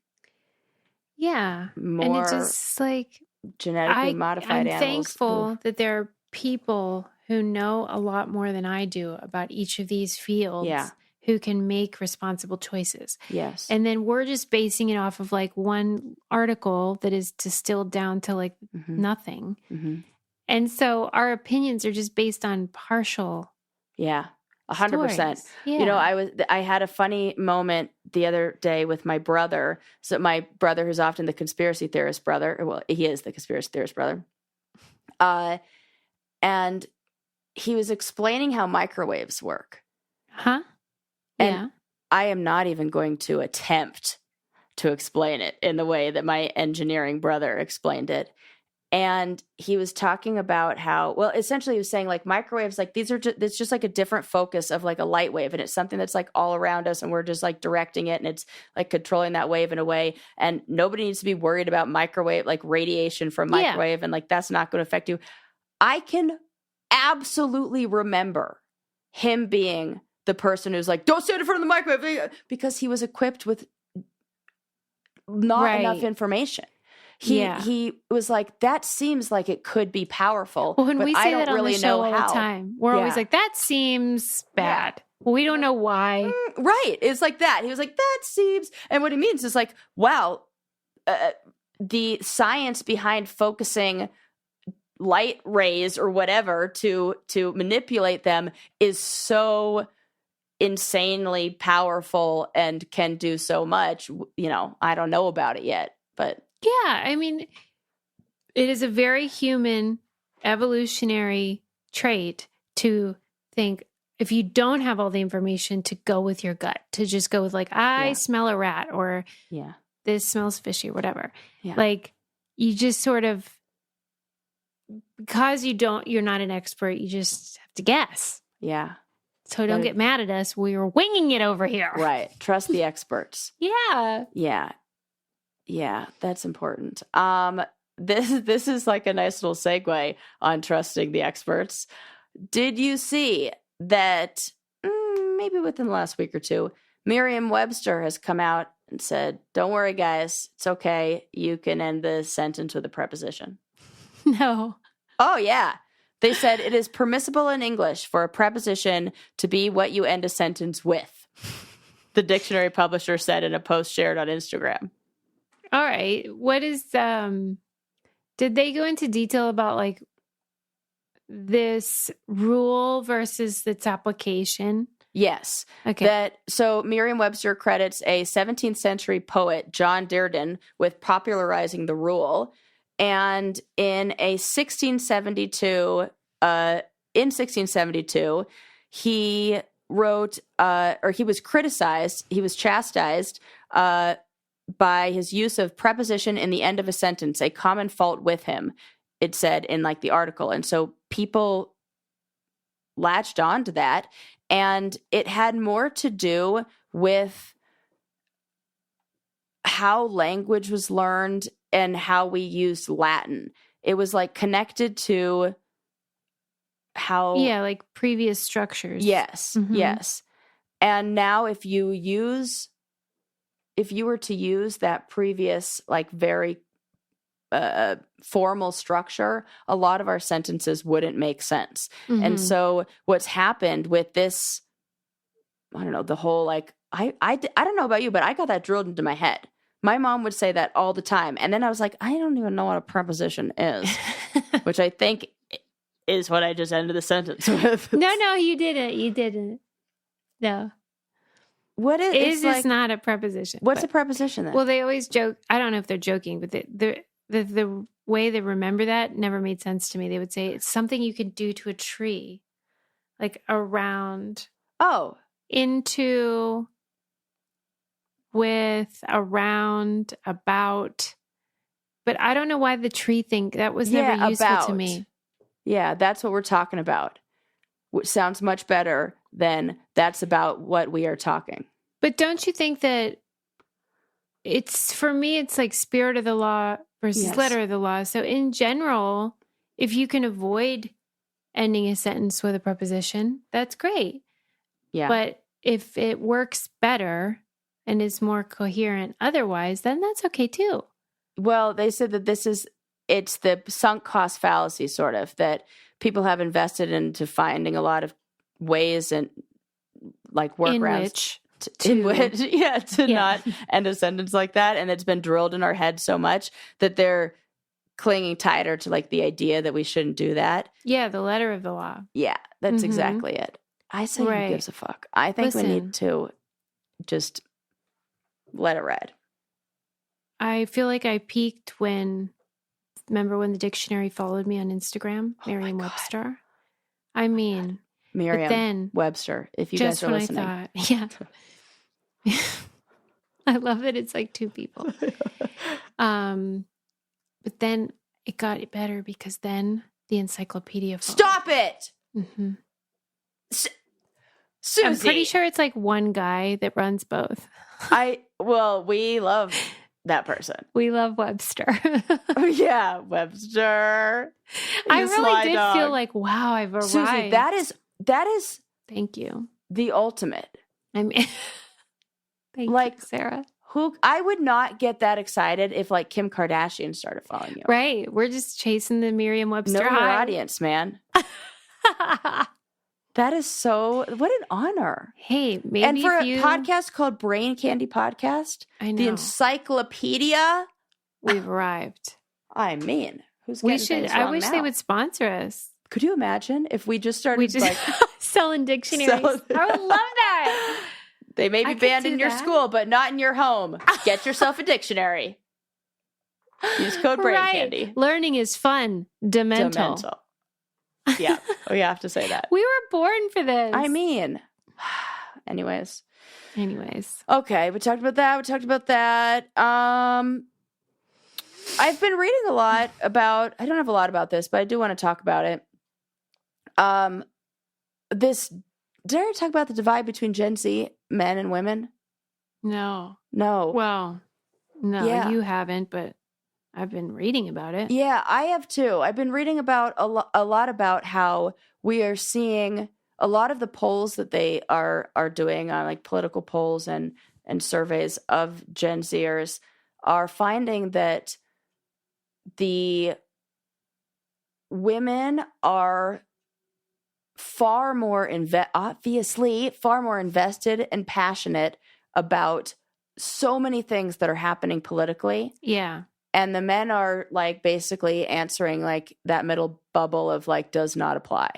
more and it's just like genetically modified animals. I'm thankful that there are people who know a lot more than I do about each of these fields. Yeah. Who can make responsible choices. Yes. And then we're just basing it off of like one article that is distilled down to like nothing. Mm-hmm. And so our opinions are just based on partial. Yeah. 100%. Stories. You Yeah. know, I had a funny moment the other day with my brother. So my brother, who's often the conspiracy theorist brother, well, he is the conspiracy theorist brother. And he was explaining how microwaves work. Huh? And Yeah. I am not even going to attempt to explain it in the way that my engineering brother explained it. And he was talking about how, well, essentially he was saying like microwaves, like these are it's just like a different focus of like a light wave. And it's something that's like all around us and we're just like directing it and it's like controlling that wave in a way. And nobody needs to be worried about microwave, like radiation from microwave. And like, that's not going to affect you. I can absolutely remember him being the person who's like, don't stand in front of the microwave, because he was equipped with not enough information. He was like, that seems like it could be powerful. Well, when but we I say don't that on really the show know all how. the time, we're always like, that seems bad. Well, we don't know why. Right. It's like that. He was like, that seems, and what he means is like, wow, the science behind focusing light rays or whatever to manipulate them is so insanely powerful and can do so much. You know, I don't know about it yet, but yeah, I mean, it is a very human evolutionary trait to think, if you don't have all the information, to go with your gut, to just go with like, I smell a rat, or this smells fishy, or whatever. Like, you just sort of, because you're not an expert, you just have to guess. Yeah. So don't get mad at us. We're winging it over here. Right. Trust the experts. Yeah. Yeah, that's important. This is like a nice little segue on trusting the experts. Did you see that maybe within the last week or two, Merriam-Webster has come out and said, don't worry, guys, it's okay. You can end the sentence with a preposition. No. Oh, yeah. They said it is permissible in English for a preposition to be what you end a sentence with. The dictionary publisher said in a post shared on Instagram. All right. What is, did they go into detail about like this rule versus its application? Yes. Okay. So Merriam-Webster credits a 17th century poet, John Dearden, with popularizing the rule. And in 1672, he wrote, or he was criticized, he was chastised by his use of preposition in the end of a sentence, a common fault with him, it said in like the article. And so people latched on to that, and it had more to do with how language was learned and how we used Latin. It was like connected to how... Yeah, like previous structures. Yes, yes. And now if you were to use that previous, like very formal structure, a lot of our sentences wouldn't make sense. And so what's happened with this, I don't know, the whole like, I don't know about you, but I got that drilled into my head. My mom would say that all the time. And then I was like, I don't even know what a preposition is, which I think is what I just ended the sentence with. No, you didn't. You didn't. No. What is this like, not a preposition? What's a preposition then? Well, they always joke. I don't know if they're joking, but the way they remember that never made sense to me. They would say it's something you can do to a tree, like around. Oh. Into, with, around, about. But I don't know why the tree thing, that was never useful to me. Yeah, that's what we're talking about. Which sounds much better than that's about what we are talking. But don't you think that for me, it's like spirit of the law versus letter of the law. So in general, if you can avoid ending a sentence with a preposition, that's great. Yeah. But if it works better and is more coherent otherwise, then that's okay too. Well, they said that it's the sunk cost fallacy, sort of, that people have invested into finding a lot of ways and like workarounds to not end a sentence like that. And it's been drilled in our head so much that they're clinging tighter to like the idea that we shouldn't do that. Yeah, the letter of the law. Yeah, that's exactly it. I say Right. who gives a fuck? I think we Listen. need to just let it ride. I feel like I peaked remember when the dictionary followed me on Instagram, Oh my Merriam-Webster? I mean, but Merriam then Webster, if you just guys are when listening. I thought, yeah. I love that it's like two people. But then it got better because then the encyclopedia followed. Stop it! Mm-hmm. Susie! I'm pretty sure it's like one guy that runs both. We love that person. We love Webster. Oh, yeah, Webster. I He's really my did dog. feel like, wow, I've arrived. Susie, that is Thank you. the ultimate. I mean, thank Like, you, Sarah. I would not get that excited if like Kim Kardashian started following you. Right. We're just chasing the Merriam-Webster Know your high. audience, man. That is what an honor. Hey, maybe And for if a you... podcast called Brain Candy Podcast, I know. the encyclopedia, We've arrived. I mean, who's We getting should... things I wrong wish now? they would sponsor us. Could you imagine if we just started We just like selling dictionaries. I would love that. they may I be could banned do in your that. school, but not in your home. Get yourself a dictionary. Use code Brain Right. Candy. Learning is fun. Demental. Demental. Yeah. Oh, you have to say that. We were born for this. I mean, anyways. Anyways. We talked about that. I've been reading a lot about, I don't have a lot about this, but I do want to talk about it. Did I ever talk about the divide between Gen Z men and women? No. No. Well, no, Yeah. you haven't, but I've been reading about it. Yeah, I have too. I've been reading about a lot about how we are seeing a lot of the polls that they are doing on like political polls and surveys of Gen Zers are finding that the women are far more invested and passionate about so many things that are happening politically. Yeah. And the men are like basically answering like that middle bubble of like does not apply.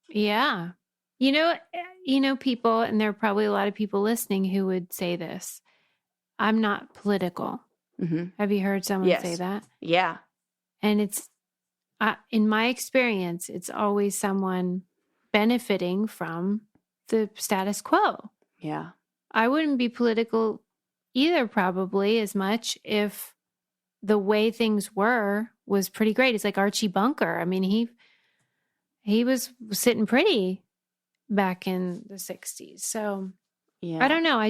Yeah. You know people, and there are probably a lot of people listening who would say this. I'm not political. Mm-hmm. Have you heard someone say that? Yeah. And it's, in my experience, it's always someone benefiting from the status quo. Yeah. I wouldn't be political either, probably as much if the way things was pretty great. It's like Archie Bunker. I mean, he was sitting pretty back in the 60s. So Yeah. I don't know.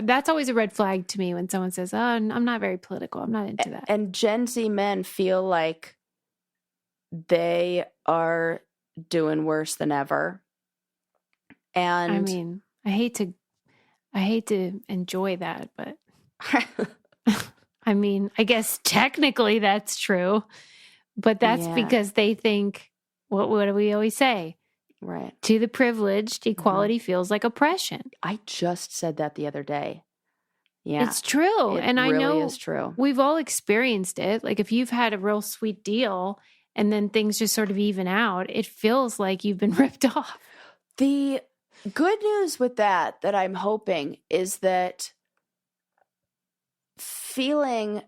That's always a red flag to me when someone says, "Oh, I'm not very political. I'm not into that." And Gen Z men feel like they are doing worse than ever. And I mean, I hate to enjoy that, but I mean, I guess technically that's true, but that's Yeah. because they think, what do we always say? Right. To the privileged, equality feels like oppression. I just said that the other day. Yeah. It's true. It And I really know is true. we've all experienced it. Like if you've had a real sweet deal and then things just sort of even out, it feels like you've been ripped off. The good news with that I'm hoping is that feeling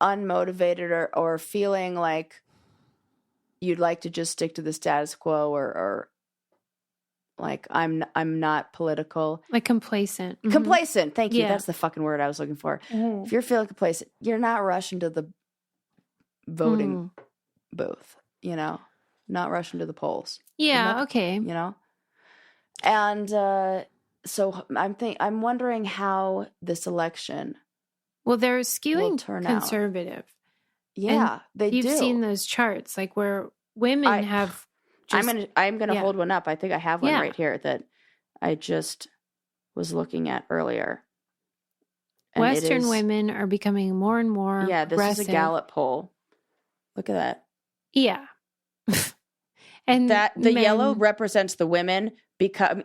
unmotivated or feeling like you'd like to just stick to the status quo or like I'm not political. Like complacent. Mhm. Complacent. Thank you. Yeah. That's the fucking word I was looking for. Mhm. If you're feeling complacent, you're not rushing to the voting booth, not rushing to the polls. Yeah, okay. And so I'm wondering how this election Well, they're skewing turn out. conservative. Yeah, they do. You've seen those charts, like where women have. I'm gonna yeah. hold one up. I think I have one Yeah. right here that I just was looking at earlier. And it Western is- women are becoming more and more. Yeah, this aggressive. is a Gallup poll. Look at that. Yeah. And That the men- yellow represents the women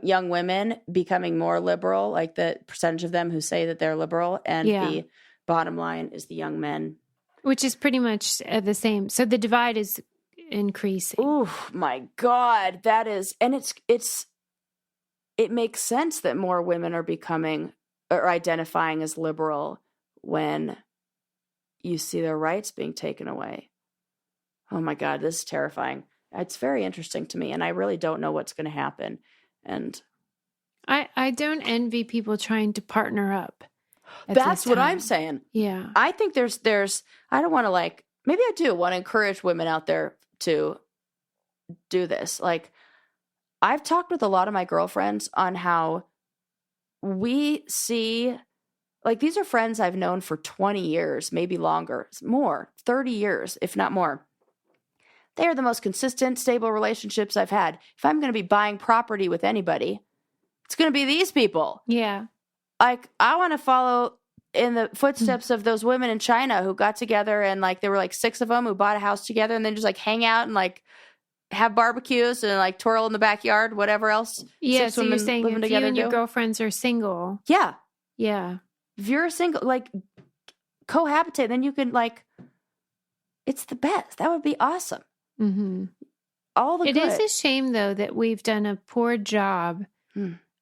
young women becoming more liberal, like the percentage of them who say that they're liberal, and Yeah. the bottom line is the young men. which is pretty much the same. So the divide is increasing. Oh my God. That is, and it makes sense that more women are becoming or identifying as liberal when you see their rights being taken away. Oh my God, this is terrifying. It's very interesting to me, and I really don't know what's going to happen. And I don't envy people trying to partner up. That's what I'm saying. Yeah. I think there's I don't want to like, maybe I do want to encourage women out there to do this. Like, I've talked with a lot of my girlfriends on how we see, like, these are friends I've known for 20 years, maybe longer, more, 30 years, if not more. They are the most consistent, stable relationships I've had. If I'm going to be buying property with anybody, it's going to be these people. Yeah. Like, I want to follow in the footsteps of those women in China who got together and like, there were like 6 of them who bought a house together and then just like hang out and like have barbecues and like twirl in the backyard, whatever else. Yeah. 6 So you're women saying living if you together and your do. girlfriends are single. Yeah. Yeah. If you're single, like, cohabitate, then you can like, it's the best. That would be awesome. Mm-hmm. All the It good. is a shame, though, that we've done a poor job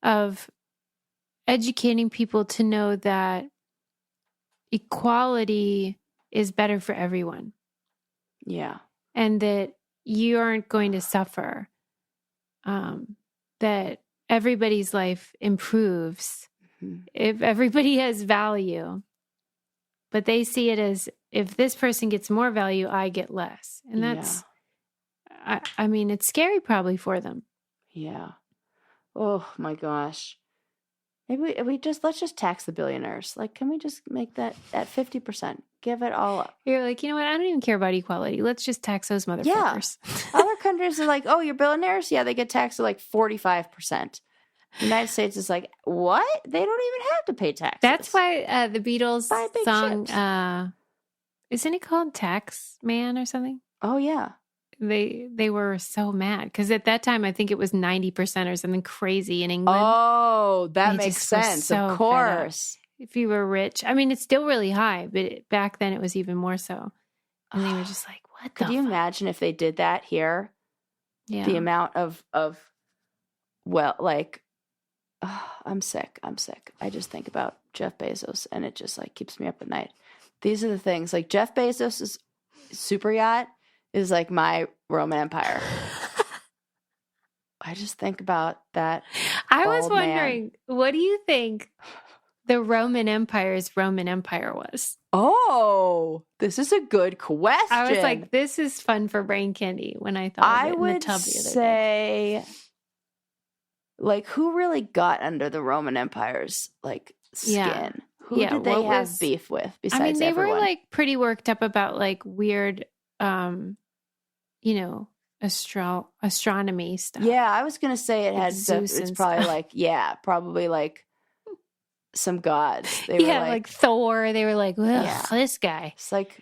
of educating people to know that equality is better for everyone. Yeah. And that you aren't going to suffer. That everybody's life improves if everybody has value. But they see it as, if this person gets more value, I get less. And that's, I mean, it's scary probably for them. Yeah. Oh my gosh. Maybe let's just tax the billionaires. Like, can we just make that at 50%? Give it all up. You're like, you know what? I don't even care about equality. Let's just tax those motherfuckers. Yeah. Other countries are like, oh, you're billionaires? Yeah, they get taxed at like 45%. The United States is like, what? They don't even have to pay taxes. That's why the Beatles Buy big song, ships. isn't it called Tax Man or something? Oh, yeah. They were so mad because at that time I think it was 90% or something crazy in England. Oh, that makes sense. So of course. If you were rich, I mean, it's still really high, but back then it was even more so. And they were just like, "What? Could you imagine if they did that here? Yeah, the amount of well, like, I'm sick. I just think about Jeff Bezos, and it just like keeps me up at night. These are the things. Like, Jeff Bezos's super yacht is like my Roman Empire. I just think about that. I was wondering, what do you think the Roman Empire's Roman Empire was? Oh, this is a good question. I was like, this is fun for brain candy when I thought of it in the tub the other day. Like, who really got under the Roman Empire's like skin? Yeah. Who did they have beef with besides I mean, they everyone? were like pretty worked up about like weird, astronomy stuff. Yeah, I was gonna say it like had Zeus stuff. It's and probably stuff. like, yeah, probably like some gods. They Yeah, were like Thor. They were like, well, this guy. It's like,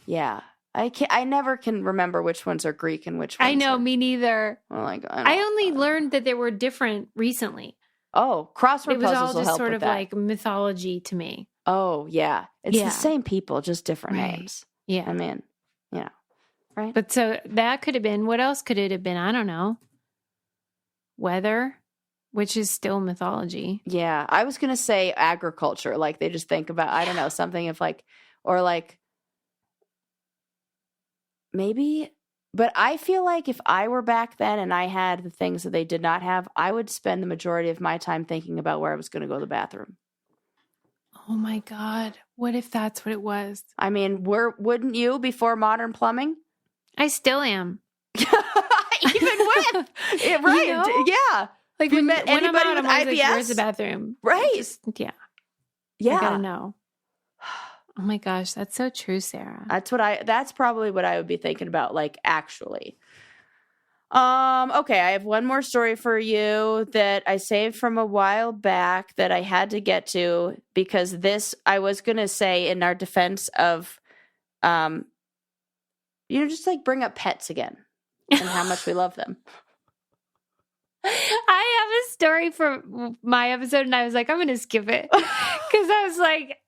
yeah. I never can remember which ones are Greek and which ones I know, are, me neither. Oh my God. I only learned that they were different recently. Oh, crossword It was puzzles all will just help sort with of that. like mythology to me. Oh, yeah. It's Yeah. the same people, just different Right. names. Yeah. I mean, yeah. Right? But so that could have been, what else could it have been? I don't know. Weather, which is still mythology. Yeah. I was going to say agriculture. Like, they just think about, I don't know, something of like, or like, maybe, but I feel like if I were back then and I had the things that they did not have, I would spend the majority of my time thinking about where I was going to go to the bathroom. Oh my God. What if that's what it was? I mean, wouldn't you before modern plumbing? I still am. Even with it, right? You know? Yeah. Like Have you when met I'm anybody out, with I'm always IBS? like, where's the bathroom? Right. Yeah. Yeah. I gotta know. Oh my gosh, that's so true, Sarah. That's probably what I would be thinking about, like, actually. Okay, I have one more story for you that I saved from a while back that I had to get to because I was going to say in our defense of, just like bring up pets again and how much we love them. I have a story for my episode, and I was like, I'm going to skip it because I was like,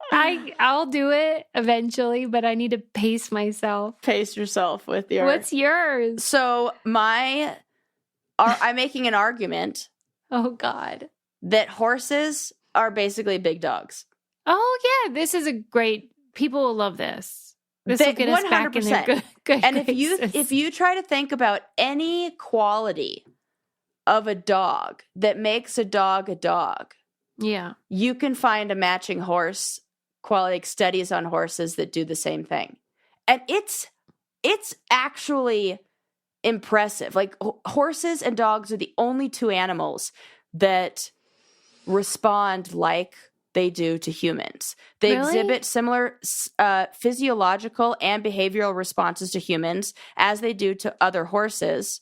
I'll do it eventually, but I need to pace myself. Pace yourself with your. What's yours? So I'm making an argument Oh God. that horses are basically big dogs. Oh yeah, this is a great. People will love this. This will get us back in their good And graces. if you try to think about any quality of a dog that makes a dog, yeah, you can find a matching horse quality, like studies on horses that do the same thing. And it's actually impressive. Like horses and dogs are the only two animals that respond like they do to humans. They Really? exhibit similar physiological and behavioral responses to humans as they do to other horses.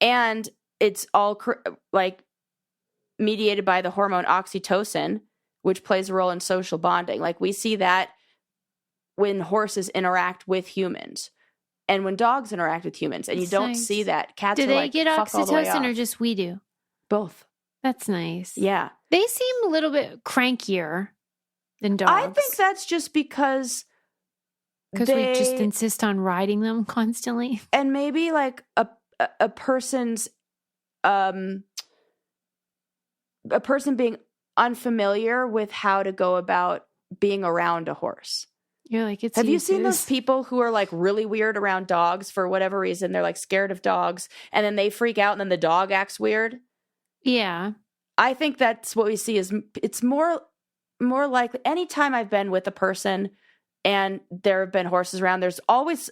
And it's all like mediated by the hormone oxytocin, which plays a role in social bonding. Like we see that when horses interact with humans and when dogs interact with humans, and you don't see that. Cats do are they like, get fuck all the way oxytocin or off. just we do? Both? That's nice. Yeah. They seem a little bit crankier than dogs. I think that's just because we just insist on riding them constantly. And maybe like a person's a person being unfamiliar with how to go about being around a horse. You're like, have you seen those people who are like really weird around dogs for whatever reason? They're like scared of dogs, and then they freak out, and then the dog acts weird. Yeah. I think that's what we see. Is it's more likely anytime I've been with a person and there have been horses around, there's always,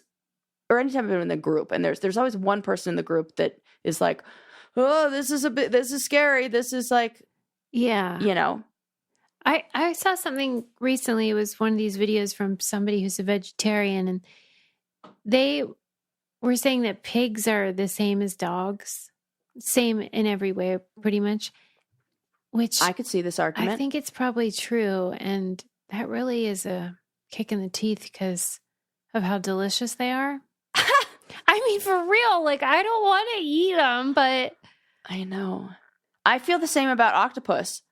or anytime I've been in the group, and there's always one person in the group that is like, oh, this is scary. This is like, yeah, you know. I saw something recently. It was one of these videos from somebody who's a vegetarian, and they were saying that pigs are the same as dogs, same in every way, pretty much. Which I could see this argument. I think it's probably true, and that really is a kick in the teeth because of how delicious they are. I mean, for real, like I don't want to eat them, but I know. I feel the same about octopus.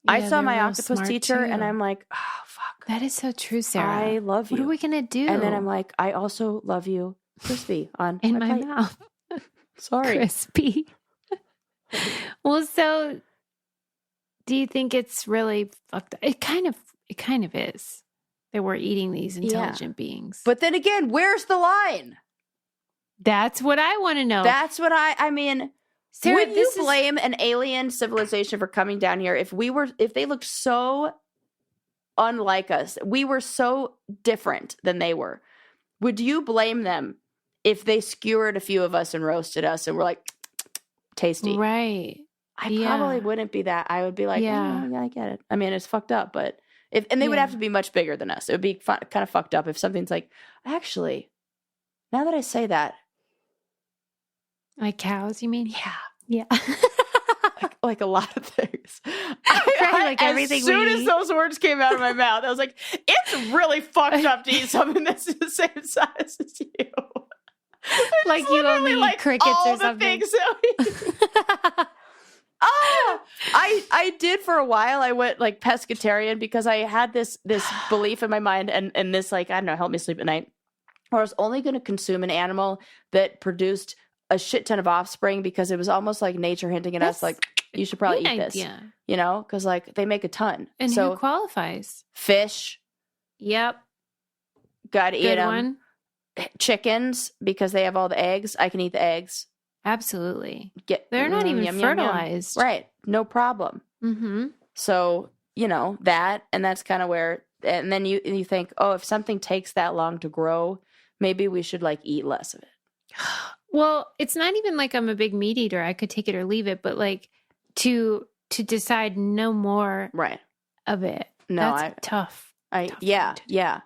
Yeah, I saw my they're real octopus smart, teacher, too. and I'm like, oh, fuck. That is so true, Sarah. I love you. What are we going to do? And then I'm like, I also love you crispy on in my my plate. mouth. Sorry. Crispy. Well, so do you think it's really fucked up? It kind of is. That we're eating these intelligent beings. But then again, where's the line? That's what I want to know. That's what I mean, Sarah, would you blame an alien civilization for coming down here if they looked so unlike us? We were so different than they were. Would you blame them if they skewered a few of us and roasted us and were like, tasty? Right. I probably wouldn't be that. I would be like, yeah, I get it. I mean, it's fucked up, but they would have to be much bigger than us. It would be kind of fucked up if something's like, actually, now that I say that. Like cows, you mean? Yeah. Yeah. like a lot of things. Like everything as soon as those words came out of my mouth, I was like, it's really fucked up to eat something that's the same size as you. Like you only eat crickets all or something. The things that I did for a while. I went like pescatarian because I had this belief in my mind and this like, I don't know, help me sleep at night. Or I was only going to consume an animal that produced a shit ton of offspring because it was almost like nature hinting at us like, you should probably eat this, you know, because like they make a ton. And so who qualifies? Fish. Yep. Got to eat them. One. Chickens, because they have all the eggs. I can eat the eggs. Absolutely. They're not even fertilized. Right. No problem. Mm-hmm. So, you know, that, and that's kind of where, and then you think, oh, if something takes that long to grow, maybe we should like eat less of it. Well, it's not even like I'm a big meat eater. I could take it or leave it, but like to decide no more of it. No, that's tough. Yeah.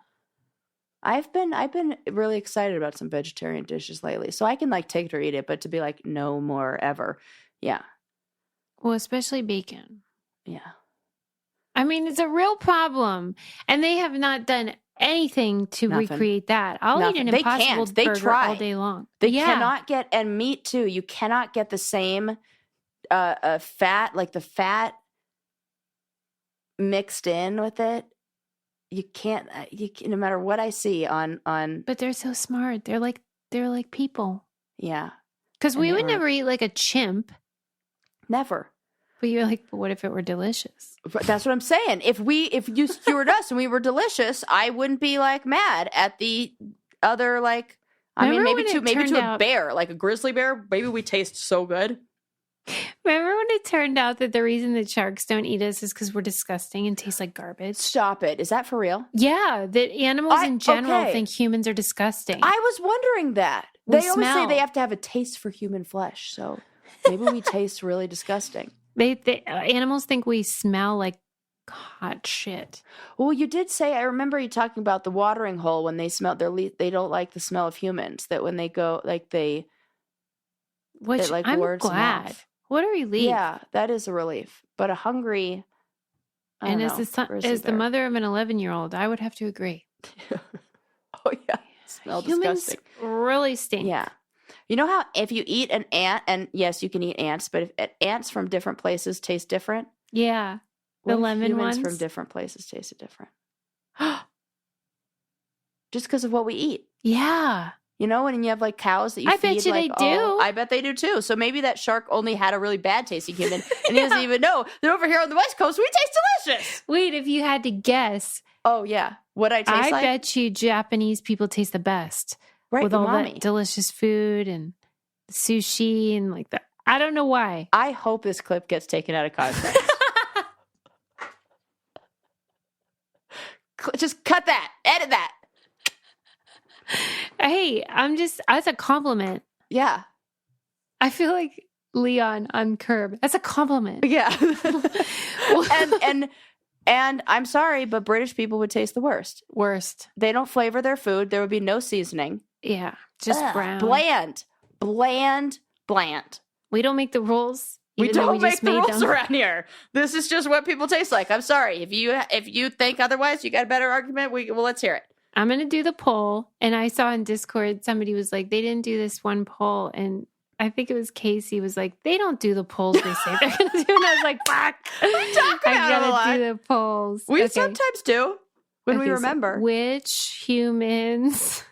I've been really excited about some vegetarian dishes lately. So I can like take it or eat it, but to be like no more ever. Yeah. Well, especially bacon. Yeah. I mean, it's a real problem. And they have not done anything to Nothing. recreate that. I'll Nothing. eat an They Impossible can't. They burger try. all day long. They cannot get, and meat too, you cannot get the same fat, like the fat mixed in with it. You can't, no matter what I see on. But they're so smart. They're like people. Yeah. Because And we they would were- never eat like a chimp. Never. But you're like, but what if it were delicious? But that's what I'm saying. If you skewered us and we were delicious, I wouldn't be like mad at the other, like, I mean, Remember maybe when it to turned a out- bear, like a grizzly bear. Maybe we taste so good. Remember when it turned out that the reason that sharks don't eat us is because we're disgusting and taste like garbage? Stop it. Is that for real? Yeah, that animals in general okay. think humans are disgusting. I was wondering that. We They always say smell. they have to have a taste for human flesh. So maybe we taste really disgusting. Animals think we smell like hot shit. Well, you did say, I remember you talking about the watering hole when they smell they don't like the smell of humans, that when they go, like Which it, like, I'm wards them glad. off. What a relief. Yeah, that is a relief. But a hungry, I And don't know, grizzly as the bear. mother of an 11-year-old, I would have to agree. Oh yeah, smell Humans disgusting. really stink. Yeah. You know how if you eat an ant, and yes, you can eat ants, but if ants from different places taste different? Yeah. The What if lemon humans ones from different places taste different? Just because of what we eat. Yeah. You know, when you have like cows that you I feed, bet you like, they do. I bet they do too. So maybe that shark only had a really bad tasting human, and he doesn't even know that over here on the West Coast we taste delicious. Wait, if you had to guess, Oh yeah, what I taste I like? bet you Japanese people taste the best Right, with all umami. that delicious food and sushi and like that. I don't know why. I hope this clip gets taken out of context. Just cut that. Edit that. Hey, that's a compliment. Yeah. I feel like Leon on Curb. That's a compliment. Yeah. and I'm sorry, but British people would taste the worst. Worst. They don't flavor their food. There would be no seasoning. Yeah. Just Ugh, brown. Bland. We don't make the rules. We even though don't make just the made rules them. around here. This is just what people taste like. I'm sorry. If you think otherwise, you got a better argument. Well, let's hear it. I'm going to do the poll. And I saw in Discord, somebody was like, they didn't do this one poll. And I think it was Casey was like, they don't do the polls they say they're going to do. And I was like, fuck. We talk I about it a lot. got to do the polls. We Okay. sometimes do when we Okay, so remember. which humans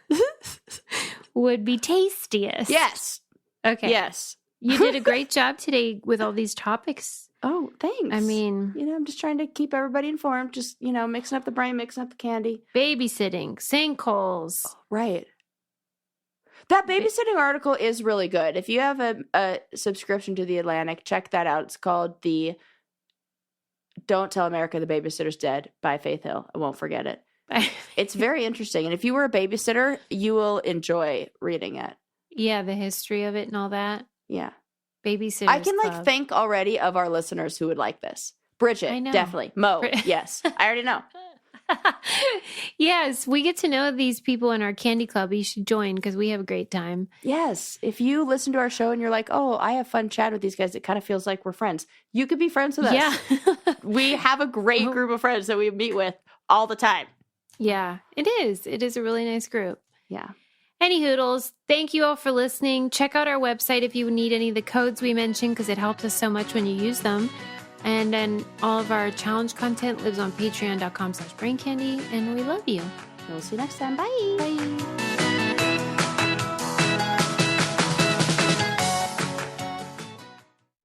would be tastiest? Yes. Okay. Yes. You did a great job today with all these topics. Oh, thanks. I mean, I'm just trying to keep everybody informed. Just, mixing up the brain, mixing up the candy. babysitting, sinkholes. Right. That babysitting article is really good. If you have a subscription to The Atlantic, check that out. It's called the Don't Tell America the Babysitter's Dead by Faith Hill. I won't forget it. It's very interesting. And if you were a babysitter, you will enjoy reading it. Yeah, the history of it and all that. Yeah. Babysitters I can Club. think already of our listeners who would like this. Bridget, I know. definitely. Mo, yes. I already know. Yes, we get to know these people in our candy club. You should join because we have a great time. Yes. If you listen to our show and you're like, oh, I have fun chat with these guys, it kind of feels like we're friends. You could be friends with us. Yeah. We have a great group of friends that we meet with all the time. Yeah, it is. It is a really nice group. Yeah. Any hoodles, thank you all for listening. Check out our website if you need any of the codes we mentioned because it helps us so much when you use them. And then all of our challenge content lives on patreon.com/braincandy. And we love you. We'll see you next time. Bye. Bye.